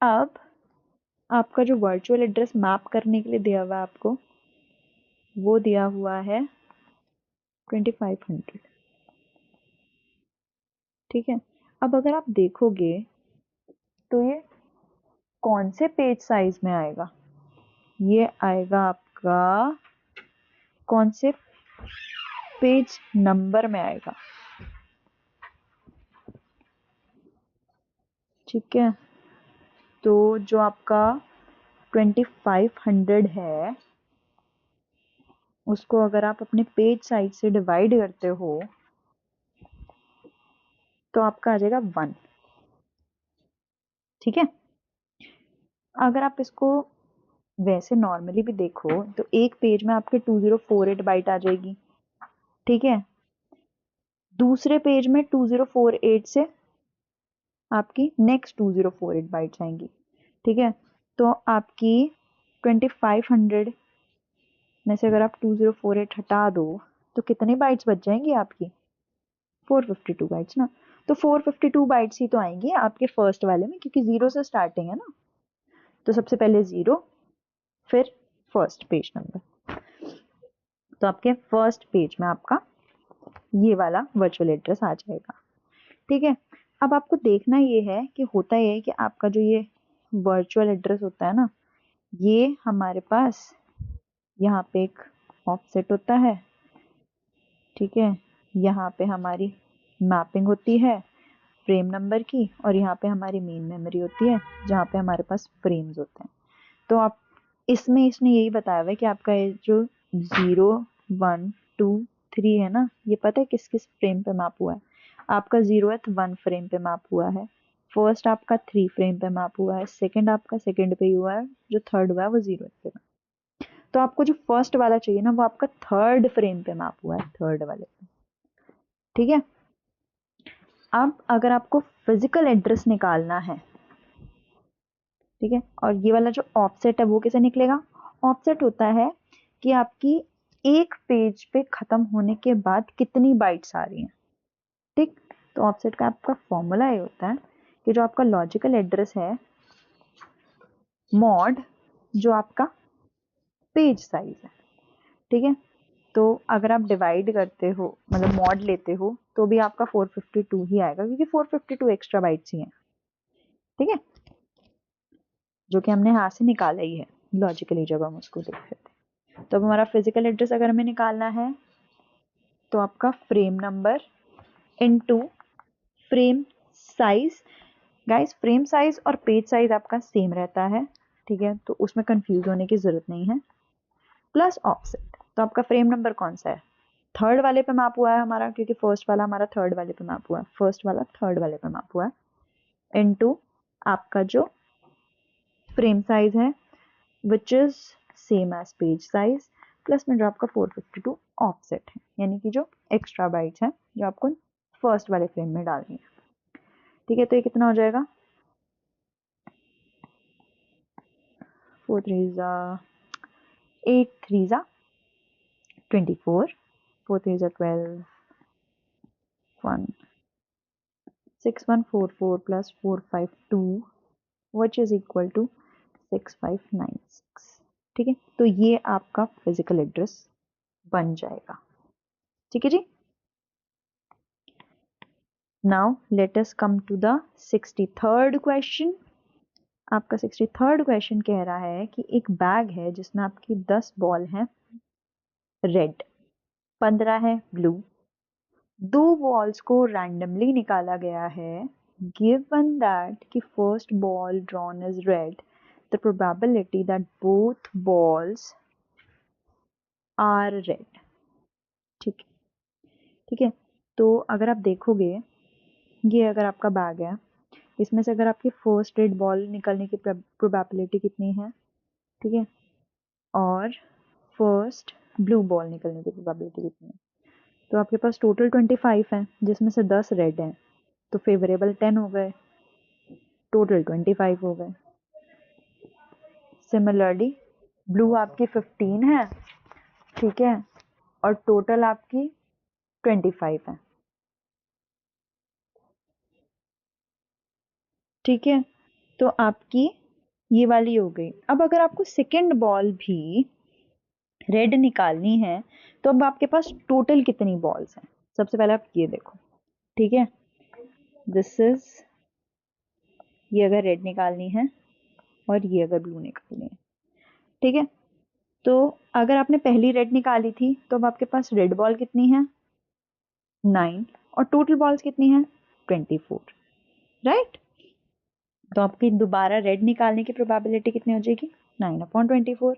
अब आपका जो वर्चुअल एड्रेस मैप करने के लिए दिया हुआ है आपको, वो दिया हुआ है 2500, ठीक है। अब अगर आप देखोगे तो ये कौन से पेज साइज में आएगा, ये आएगा आपका कौन से पेज नंबर में आएगा, ठीक है। तो जो आपका 2500 है उसको अगर आप अपने पेज साइज से डिवाइड करते हो तो आपका आ जाएगा 1, ठीक है। अगर आप इसको वैसे नॉर्मली भी देखो तो एक पेज में आपके 2048 बाइट आ जाएगी, ठीक है। दूसरे पेज में 2048 से आपकी नेक्स्ट 2048 बाइट्स आएंगी, ठीक है। तो आपकी 2500 में से अगर आप 2048 हटा दो तो कितने बाइट्स बच जाएंगी आपकी, 452 बाइट्स ना। तो 452 बाइट्स ही तो आएंगी आपके फर्स्ट वाले में, क्योंकि 0 से स्टार्टिंग है ना। तो सबसे पहले 0, फिर फर्स्ट पेज नंबर, तो आपके फर्स्ट पेज में आपका ये वाला वर्चुअल एड्रेस आ जाएगा, ठीक है। अब आपको देखना ये है कि होता ये है कि आपका जो ये वर्चुअल एड्रेस होता है ना, ये हमारे पास यहाँ पे एक ऑफसेट होता है, ठीक है। यहाँ पे हमारी मैपिंग होती है फ्रेम नंबर की, और यहाँ पे हमारी मेन मेमोरी होती है जहाँ पे हमारे पास फ्रेम्स होते हैं। तो आप इसमें इसने यही बताया हुआ है कि आपका ये जो 0 1 2 3 है ना, ये पता है किस किस फ्रेम पे मैप हुआ है। आपका 0th 1 फ्रेम पे मैप हुआ है, फर्स्ट आपका 3 फ्रेम पे मैप हुआ है, सेकंड आपका सेकंड पे ही हुआ है, जो थर्ड हुआ है वो 0 पे। तो आपको जो फर्स्ट वाला चाहिए ना वो आपका थर्ड फ्रेम पे मैप हुआ है, थर्ड वाले पे। ठीक है, अब अगर आपको फिजिकल एड्रेस निकालना है, ठीक है, और ये वाला जो ऑफसेट है वो कैसे निकलेगा? ऑफसेट होता है कि आपकी एक पेज पे खत्म होने के बाद कितनी बाइट्स आ रही हैं। ठीक, तो ऑफसेट का आपका फॉर्मूला ये होता है कि जो आपका लॉजिकल एड्रेस है मॉड जो आपका पेज साइज है। ठीक है, तो अगर आप डिवाइड करते हो मतलब मॉड लेते हो तो भी आपका 452 ही आएगा, क्योंकि 452 एक्स्ट्रा बाइट्स ही हैं। ठीक है, जो कि हमने यहाँ से निकाला ही है लॉजिकली जब हम उसको देख रहे थे। तो अब हमारा फिजिकल एड्रेस अगर हमें निकालना है तो आपका frame number into frame size. Guys frame size और पेज साइज आपका सेम रहता है, ठीक है, तो उसमें कंफ्यूज होने की जरूरत नहीं है, प्लस ऑफसेट। तो आपका फ्रेम नंबर कौन सा है? थर्ड वाले पे मैप हुआ है हमारा, क्योंकि फर्स्ट वाला हमारा थर्ड वाले पे मैप हुआ है, फर्स्ट वाला थर्ड वाले पे मैप हुआ है, इनटू आपका जो फ्रेम साइज है which is same as page size, plus में जो आपका 452 ऑफसेट है, यानी कि जो एक्स्ट्रा बाइट्स हैं जो आपको फर्स्ट वाले फ्रेम में डालनी है। ठीक है, तो ये कितना हो जाएगा? 4 3 8 3 24, 4 3 12, 1 6144 plus 452 which is equal to 6596। ठीक है, तो ये आपका फिजिकल एड्रेस बन जाएगा। ठीक है जी, now let us come to the 63rd question. आपका 63rd क्वेश्चन कह रहा है कि एक बैग है जिसमें आपकी 10 बॉल हैं रेड, 15 है ब्लू, 2 बॉल्स को रैंडमली निकाला गया है, given that कि first ball drawn is red, the probability that both balls are red। ठीक है, तो अगर आप देखोगे ये अगर आपका बैग है, इसमें से अगर आपकी फर्स्ट रेड बॉल निकलने की प्रोबेबिलिटी कितनी है, ठीक है, और फर्स्ट ब्लू बॉल निकलने की प्रोबेबिलिटी कितनी है, तो आपके पास टोटल 25 है जिसमें से 10 रेड हैं, तो फेवरेबल 10 हो गए, टोटल 25 हो गए। सिमिलरली ब्लू आपकी 15 है, ठीक है, और टोटल आपकी 25 है। ठीक है, तो आपकी ये वाली हो गई। अब अगर आपको सेकंड बॉल भी रेड निकालनी है तो अब आपके पास टोटल कितनी बॉल्स हैं? सबसे पहले आप ये देखो, ठीक है, दिस इज, ये अगर रेड निकालनी है और ये अगर ब्लू निकालनी है, ठीक है, तो अगर आपने पहली रेड निकाली थी तो अब आपके पास रेड बॉल कितनी है? 9, और टोटल बॉल्स कितनी है? 24, राइट। तो आपकी दोबारा रेड निकालने की प्रोबेबिलिटी कितनी हो जाएगी? 9/24।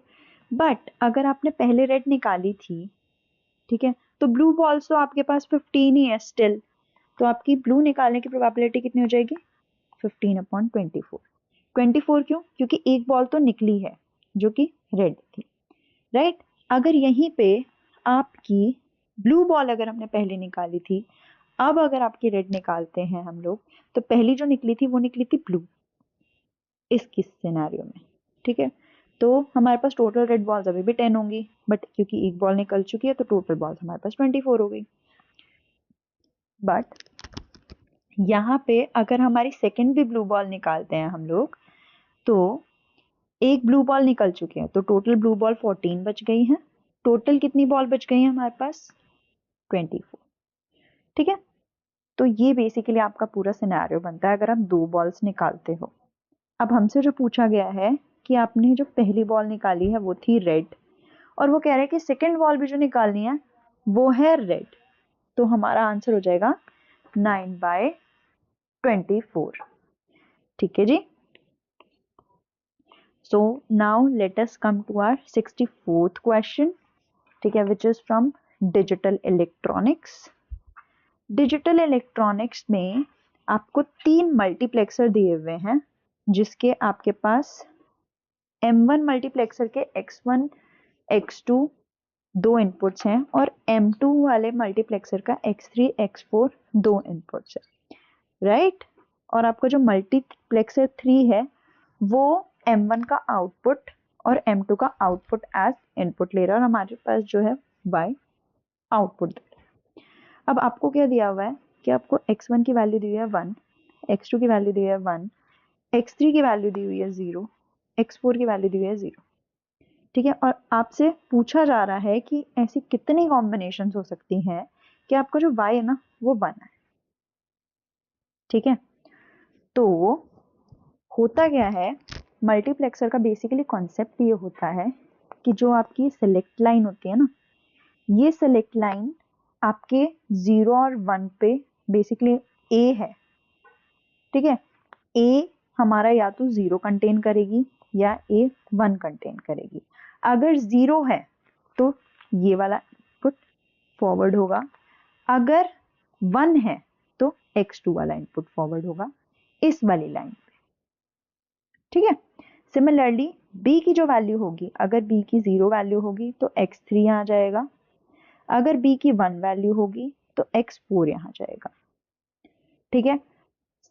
बट अगर आपने पहले रेड निकाली थी, ठीक है, तो ब्लू बॉल्स तो आपके पास 15 ही है स्टिल, तो आपकी ब्लू निकालने की प्रोबेबिलिटी कितनी हो जाएगी? 15/24। 24 क्यों? क्योंकि एक बॉल तो निकली है जो कि रेड थी, राइट। अगर यहीं पे आपकी ब्लू बॉल अगर हमने पहले निकाली थी, अब अगर आपकी रेड निकालते हैं हम लोग, तो पहली जो निकली थी वो निकली थी ब्लू इस किस सिनेरियो में। ठीक है, तो हमारे पास टोटल रेड बॉल्स अभी भी 10 होंगी, बट क्योंकि एक बॉल निकल चुकी है तो टोटल बॉल्स हमारे पास 24 हो गई। बट यहाँ पे अगर हमारी सेकेंड भी ब्लू बॉल निकालते हैं हम लोग, तो एक ब्लू बॉल निकल चुकी है, तो टोटल ब्लू बॉल 14 बच गई हैं। टोटल कितनी बॉल बच गई है हमारे पास? 24। ठीक है, तो ये बेसिकली आपका पूरा सिनेरियो बनता है अगर आप 2 बॉल्स निकालते हो। अब हमसे जो पूछा गया है कि आपने जो पहली बॉल निकाली है वो थी रेड, और वो कह रहे हैं कि सेकेंड बॉल भी जो निकालनी है वो है रेड, तो हमारा आंसर हो जाएगा 9/24। ठीक है जी, so now let us come to our 64th question, ठीक है, which is from digital electronics. Digital electronics में आपको 3 मल्टीप्लेक्सर दिए हुए हैं जिसके आपके पास M1 मल्टीप्लेक्सर के X1 X2 दो इनपुट्स हैं और M2 वाले मल्टीप्लेक्सर का X3 X4 दो इनपुट्स है, राइट। और आपका जो मल्टीप्लेक्सर 3 है वो M1 का आउटपुट और M2 का आउटपुट एज इनपुट ले रहा है और हमारे पास जो है Y आउटपुट दे रहा है। अब आपको क्या दिया हुआ है कि आपको X1 की वैल्यू दी हुई है 1, X2 की वैल्यू दी हुई है 1, X3 की वैल्यू दी हुई है 0, X4 की वैल्यू दी हुई है 0, ठीक है। और आपसे पूछा जा रहा है कि ऐसी कितनी कॉम्बिनेशन हो सकती हैं कि आपका जो y है ना वो 1 है, ठीक है। तो होता क्या है, मल्टीप्लेक्सर का बेसिकली कॉन्सेप्ट ये होता है कि जो आपकी सेलेक्ट लाइन होती है ना, ये सेलेक्ट लाइन आपके 0 और 1 पे बेसिकली a है, ठीक है। a हमारा या तो 0 कंटेन करेगी या a 1 कंटेन करेगी। अगर 0 है तो ये वाला इनपुट फॉरवर्ड होगा, अगर 1 है तो X2 वाला इनपुट फॉरवर्ड होगा इस वाली लाइन पे, ठीक है। सिमिलरली B की जो वैल्यू होगी, अगर B की 0 वैल्यू होगी तो X3 यहाँ जाएगा, अगर B की 1 वैल्यू होगी तो X4 यहाँ जाएगा, ठीक है।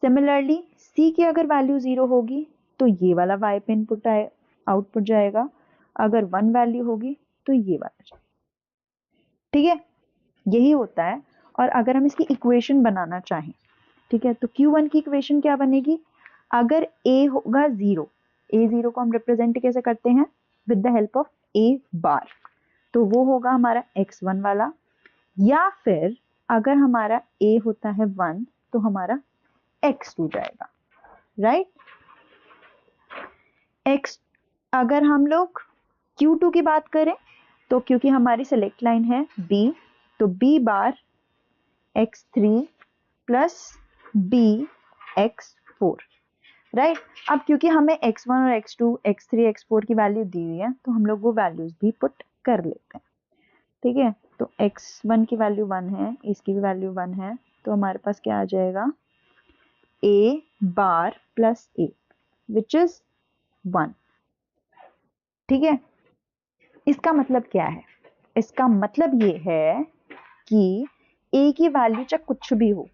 सिमिलरली C की अगर वैल्यू 0 होगी तो ये वाला Y पे इनपुट आउटपुट जाएगा, अगर 1 वैल्यू होगी तो ये वाला जाएगा, ठीक है। यही होता है। और अगर हम इसकी इक्वेशन बनाना चाहें, ठीक है, तो Q1 की इक्वेशन क्या बनेगी, अगर A होगा 0, A0 को हम रिप्रेजेंट कैसे करते हैं, with the help of A बार, तो वो होगा हमारा X1 वाला, या फिर अगर हमारा A होता है 1 तो हमारा X2 जाएगा, राइट। X अगर हम लोग Q2 की बात करें तो क्योंकि हमारी सेलेक्ट लाइन है B, तो B बार X3 plus B X4, right. अब क्योंकि हमें X1 और X2 X3 X4 की वैल्यू दी हुई है तो हम लोग वो वैल्यूज भी पुट कर लेते हैं, ठीक है। तो X1 की वैल्यू 1 है, इसकी भी वैल्यू 1 है, तो हमारे पास क्या आ जाएगा A bar plus A which is 1, ठीक है। इसका मतलब क्या है, इसका मतलब ये है कि A की वैल्यू चाहे कुछ भी हो,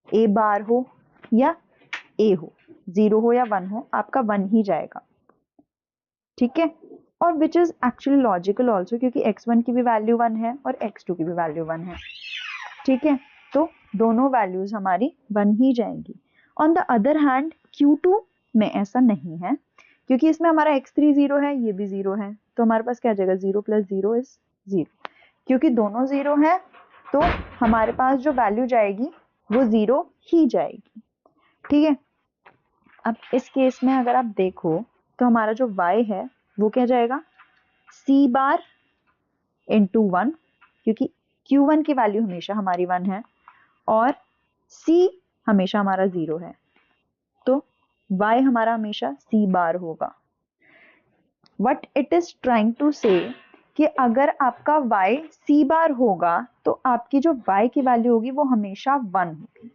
A बार हो या A हो, 0 हो या 1 हो, आपका 1 ही जाएगा, ठीक है। और which is actually logical also, क्योंकि X1 की भी वैल्यू 1 है और X2 की भी वैल्यू 1 है, ठीक है। तो दोनों वैल्यूज हमारी 1 ही जाएंगी। On the other hand Q2 में ऐसा नहीं है, क्योंकि इसमें हमारा X3 0 है, ये भी 0 है, तो हमारे पास क्या जाएगा, 0 प्लस 0 इज 0, क्योंकि दोनों 0 है तो हमारे पास जो वैल्यू जाएगी वो 0 ही जाएगी, ठीक है। अब इस केस में अगर आप देखो तो हमारा जो y है वो क्या जाएगा, C बार इंटू 1, क्योंकि Q1 की वैल्यू हमेशा हमारी 1 है और C हमेशा हमारा 0 है, तो y हमारा हमेशा C बार होगा। What it is trying to say कि अगर आपका y C बार होगा तो आपकी जो y की वैल्यू होगी वो हमेशा 1 होगी,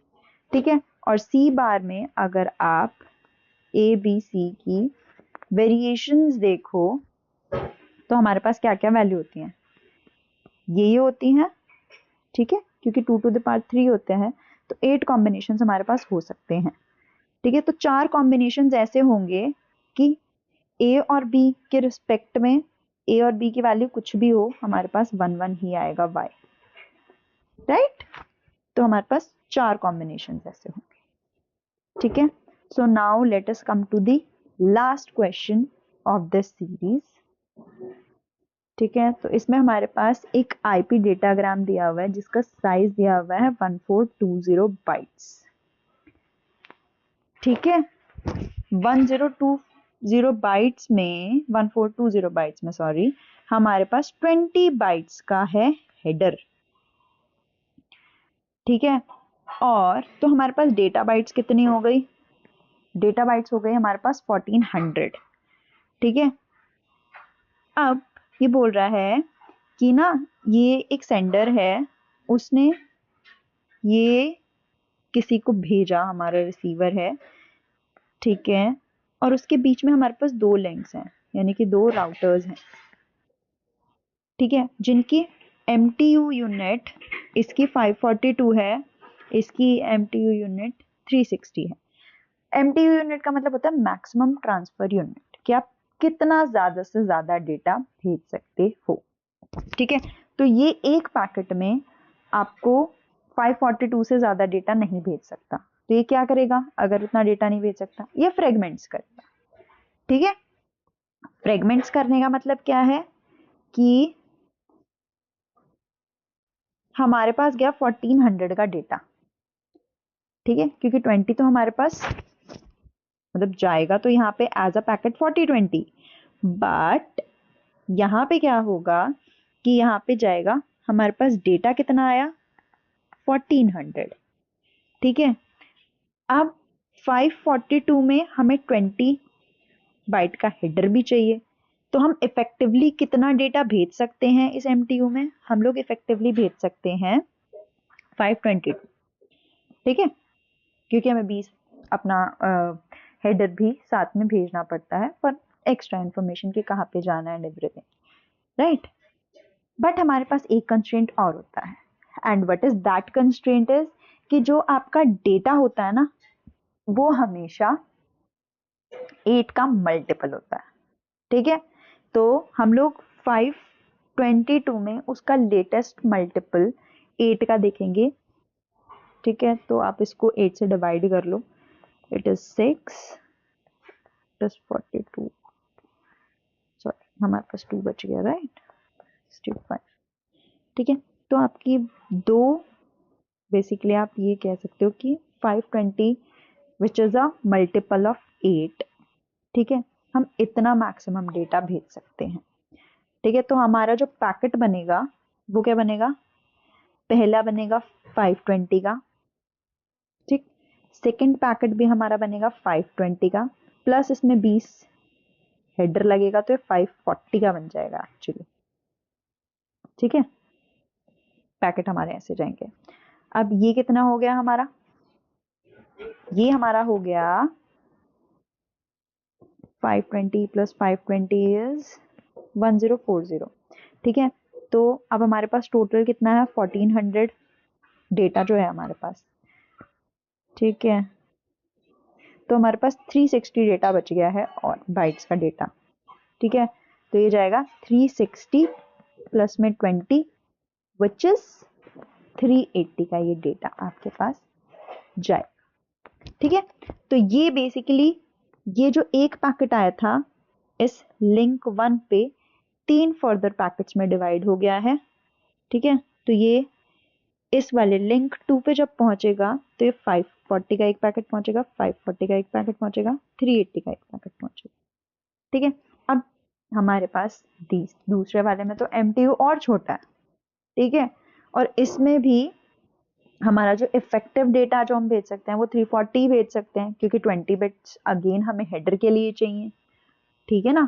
ठीक है। और C बार में अगर आप A B C की वेरिएशंस देखो तो हमारे पास क्या क्या वैल्यू होती हैं, ये होती हैं, ठीक है, क्योंकि 2 to the power 3 होते हैं तो 8 कॉम्बिनेशंस हमारे पास हो सकते हैं, ठीक है। तो 4 कॉम्बिनेशंस ऐसे होंगे कि A और B के रिस्पेक्ट में A और B की वैल्यू कुछ भी हो, हमारे पास 1 1 ही आएगा y, राइट। तो हमारे पास 4 कॉम्बिनेशंस ऐसे होंगे, ठीक है। So now let us come to the last question of this series, ठीक है। तो इसमें हमारे पास एक IP डेटाग्राम दिया हुआ है जिसका साइज दिया हुआ है 1420 बाइट्स, ठीक है। 1020 बाइट्स में 1420 बाइट्स में सॉरी हमारे पास 20 बाइट्स का है हेडर, ठीक है। और तो हमारे पास डेटा बाइट्स कितनी हो गई, डेटा बाइट्स हो गई हमारे पास 1400, ठीक है। अब ये बोल रहा है कि ना ये एक सेंडर है, उसने ये किसी को भेजा, हमारा रिसीवर है, ठीक है, और उसके बीच में हमारे पास दो लिंक्स हैं, यानी कि दो राउटर्स हैं, ठीक है, जिनकी MTU यूनिट, इसकी 542 है, इसकी MTU यूनिट 360 है। MTU यूनिट का मतलब होता है मैक्सिमम ट्रांसफर यूनिट, कि आप कितना ज्यादा से ज्यादा डेटा भेज सकते हो, ठीक है। तो ये एक पैकेट में आपको 542 से ज्यादा डेटा नहीं भेज सकता, तो ये क्या करेगा, अगर उतना डेटा नहीं भेज सकता, ये फ्रेगमेंट्स करेगा, ठीक है। फ्रेगमेंट्स करने का मतलब क्या है कि हमारे पास गया 1400 का डेटा, ठीक है, क्योंकि 20 तो हमारे पास मतलब जाएगा तो यहाँ पे एज अ पैकेट 4020, बट यहाँ पे क्या होगा कि यहाँ पे जाएगा, हमारे पास डेटा कितना आया 1400, ठीक है। अब 542 में हमें 20 बाइट का हेडर भी चाहिए, तो हम इफेक्टिवली कितना डेटा भेज सकते हैं इस MTU में, हम लोग इफेक्टिवली भेज सकते हैं 522, ठीक है, क्योंकि हमें 20 अपना हेडर भी साथ में भेजना पड़ता है फॉर एक्स्ट्रा इन्फॉर्मेशन कि कहाँ पे जाना है एंड एवरीथिंग, राइट। बट हमारे पास एक कंस्ट्रेंट और होता है, and what is that constraint is कि जो आपका डेटा होता है ना, वो हमेशा 8 का मल्टीपल होता है, ठीक है। तो हम लोग 522 में उसका लेटेस्ट मल्टीपल 8 का देखेंगे, ठीक है। तो आप इसको 8 से डिवाइड कर लो, इट इज 6 प्लस 42, सॉरी हमारे पास 2 बच गया, राइट, 65, ठीक है। तो आपकी दो, बेसिकली आप ये कह सकते हो कि 520 which is a multiple of 8, ठीक है, हम इतना मैक्सिमम डेटा भेज सकते हैं, ठीक है। तो हमारा जो पैकेट बनेगा वो क्या बनेगा, पहला बनेगा 520 का, ठीक, सेकंड पैकेट भी हमारा बनेगा 520 का, प्लस इसमें 20 हेडर लगेगा, तो ये 540 का बन जाएगा एक्चुअली, ठीक है। पैकेट हमारे ऐसे जाएंगे। अब ये कितना हो गया हमारा, ये हमारा हो गया 520 प्लस 520 इज 1040, ठीक है। तो अब हमारे पास टोटल कितना है 1400 डेटा जो है हमारे पास, ठीक है। तो हमारे पास 360 डेटा बच गया है और बाइट्स का डेटा, ठीक है। तो ये जाएगा 360 प्लस में 20 विच इज 380 का ये डेटा आपके पास जाएगा, ठीक है। तो ये बेसिकली ये जो एक पैकेट आया था इस लिंक 1 पे 3 फर्दर पैकेट्स में डिवाइड हो गया है, ठीक है। तो ये इस वाले लिंक 2 पे जब पहुंचेगा तो ये 540 का एक पैकेट पहुंचेगा, 540 का एक पैकेट पहुंचेगा, 380 का एक पैकेट पहुंचेगा, ठीक है। अब हमारे पास दूसरे वाले में तो MTU और छोटा है, ठीक है, और इसमें भी हमारा जो इफेक्टिव डेटा जो हम भेज सकते हैं वो 340 भेज सकते हैं, क्योंकि 20 बिट्स अगेन हमें हेडर के लिए चाहिए, ठीक है ना,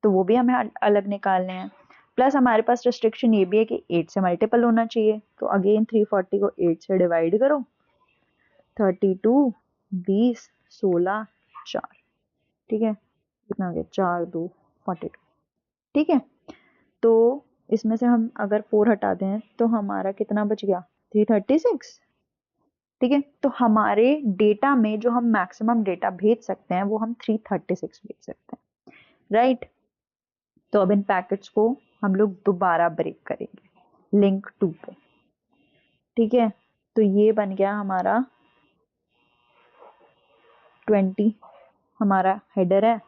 तो वो भी हमें अलग निकालने हैं। प्लस हमारे पास रिस्ट्रिक्शन ये भी है कि 8 से मल्टीपल होना चाहिए, तो अगेन 340 को 8 से डिवाइड करो, 32 20 16 4, ठीक है, कितना हो गया 4 2 42, ठीक है। तो इसमें से हम अगर 4 हटा दें तो हमारा कितना बच गया 336, ठीक है। तो हमारे डेटा में जो हम मैक्सिमम डेटा भेज सकते हैं वो हम 336 भेज सकते हैं, राइट। तो अब इन पैकेट्स को हम लोग दोबारा ब्रेक करेंगे लिंक 2 पे, ठीक है। तो ये बन गया हमारा 20 हमारा हेडर है,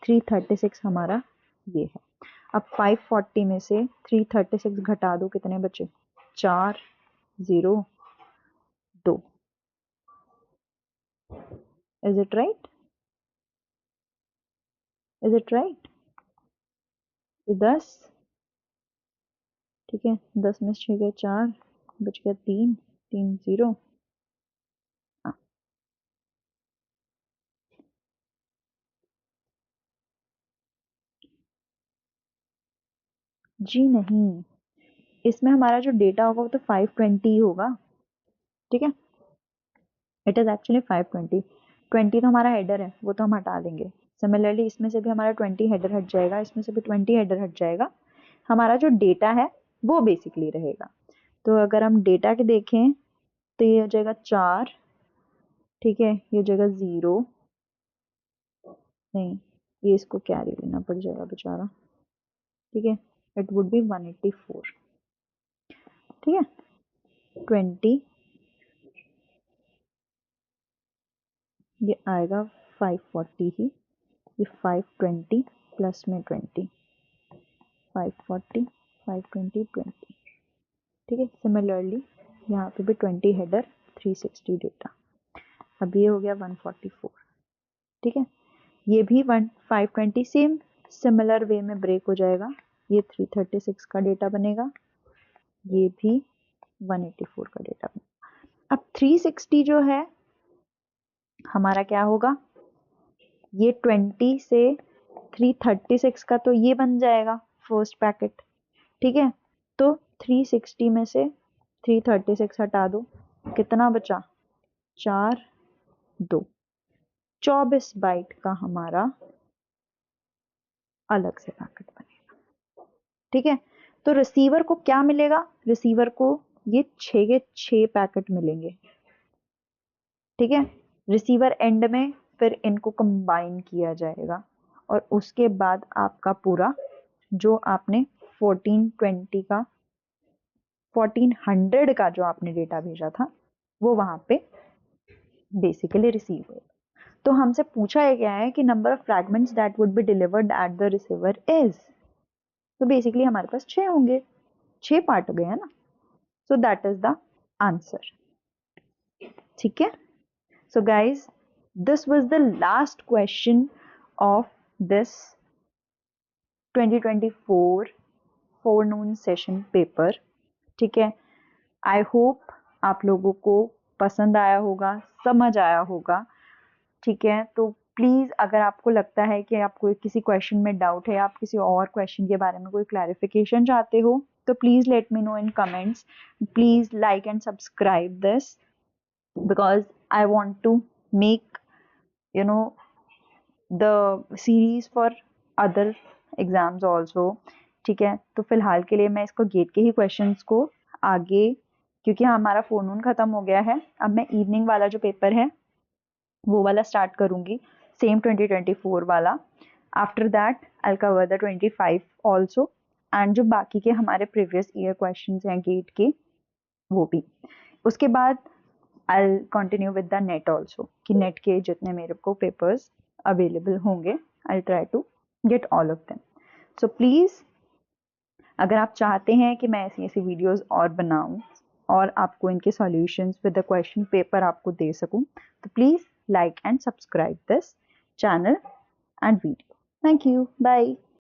336 हमारा ये है। अब 540 में से 336 घटा दो, कितने बचे 4 0 2, is it right, is it right, 10, ठीक है, 10 में 6 गए 4, बच गया 3 3 0, जी नहीं, इसमें हमारा जो डेटा होगा वो तो 520 ही होगा, ठीक है। It is actually 520। 20 तो हमारा हेडर है, वो तो हम हटा देंगे। सिमिलरली इसमें से भी हमारा 20 हेडर हट जाएगा, इसमें से भी 20 हेडर हट जाएगा। हमारा जो डेटा है वो बेसिकली रहेगा। तो अगर हम डेटा के देखें तो ये हो जाएगा 4, ठीक है, ये हो जाएगा 0, नहीं ये इसको कैरी लेना पड़ जाएगा बेचारा, ठीक है, इट वुड बी 184, ठीक है। 20 ये आएगा 540 ही, ये 520 प्लस में 20, 540 520 20, ठीक है। सिमिलरली यहाँ पे भी 20 हेडर 360 डेटा। अब ये हो गया 144, ठीक है। ये भी 520 सेम सिमिलर वे में ब्रेक हो जाएगा, ये 336 का डेटा बनेगा, ये भी 184 का डेटा बनेगा। अब 360 जो है हमारा क्या होगा, ये 20 से 336 का तो ये बन जाएगा फर्स्ट पैकेट, ठीक है। तो 360 में से 336 हटा दो, कितना बचा, 4 2, 24 बाइट का हमारा अलग से पैकेट बनेगा, ठीक है। तो रिसीवर को क्या मिलेगा, रिसीवर को ये 6 के 6 पैकेट मिलेंगे, ठीक है। रिसीवर एंड में फिर इनको कंबाइन किया जाएगा और उसके बाद आपका पूरा जो आपने 1420 का 1400 का जो आपने डेटा भेजा था वो वहां पे बेसिकली रिसीव होगा। तो हमसे पूछा गया है कि number of fragments that would be delivered at the receiver is, तो बेसिकली हमारे पास 6 होंगे, 6 पार्ट हो गए हैं ना, so that is the answer, ठीक है। So guys, this was the last question of this 2024 forenoon session paper, ठीक है। I hope आप लोगों को पसंद आया होगा, समझ आया होगा, ठीक है। तो प्लीज़ अगर आपको लगता है कि आपको किसी क्वेश्चन में डाउट है, आप किसी और क्वेश्चन के बारे में कोई क्लैरिफिकेशन चाहते हो, तो please let me know in comments. Please like and subscribe this because I want to make you know the series for other exams also, ठीक है। तो फिलहाल के लिए मैं इसको गेट के ही क्वेश्चंस को आगे, क्योंकि हमारा फोनून खत्म हो गया है, अब मैं इवनिंग वाला जो पेपर है वो वाला स्टार्ट करूंगी, सेम 2024 वाला। After that I cover the 25 also, and जो बाकी के हमारे प्रीवियस ईयर क्वेश्चंस हैं गेट के वो भी। उसके बाद I'll continue with the net also, कि नेट के जितने मेरे को पेपर्स अवेलेबल होंगे I'll try to get all of them. So please अगर आप चाहते हैं कि मैं ऐसी ऐसी वीडियोस और बनाऊं और आपको इनके solutions with the question paper आपको दे सकूं, तो please like and subscribe this channel and video. Thank you, bye.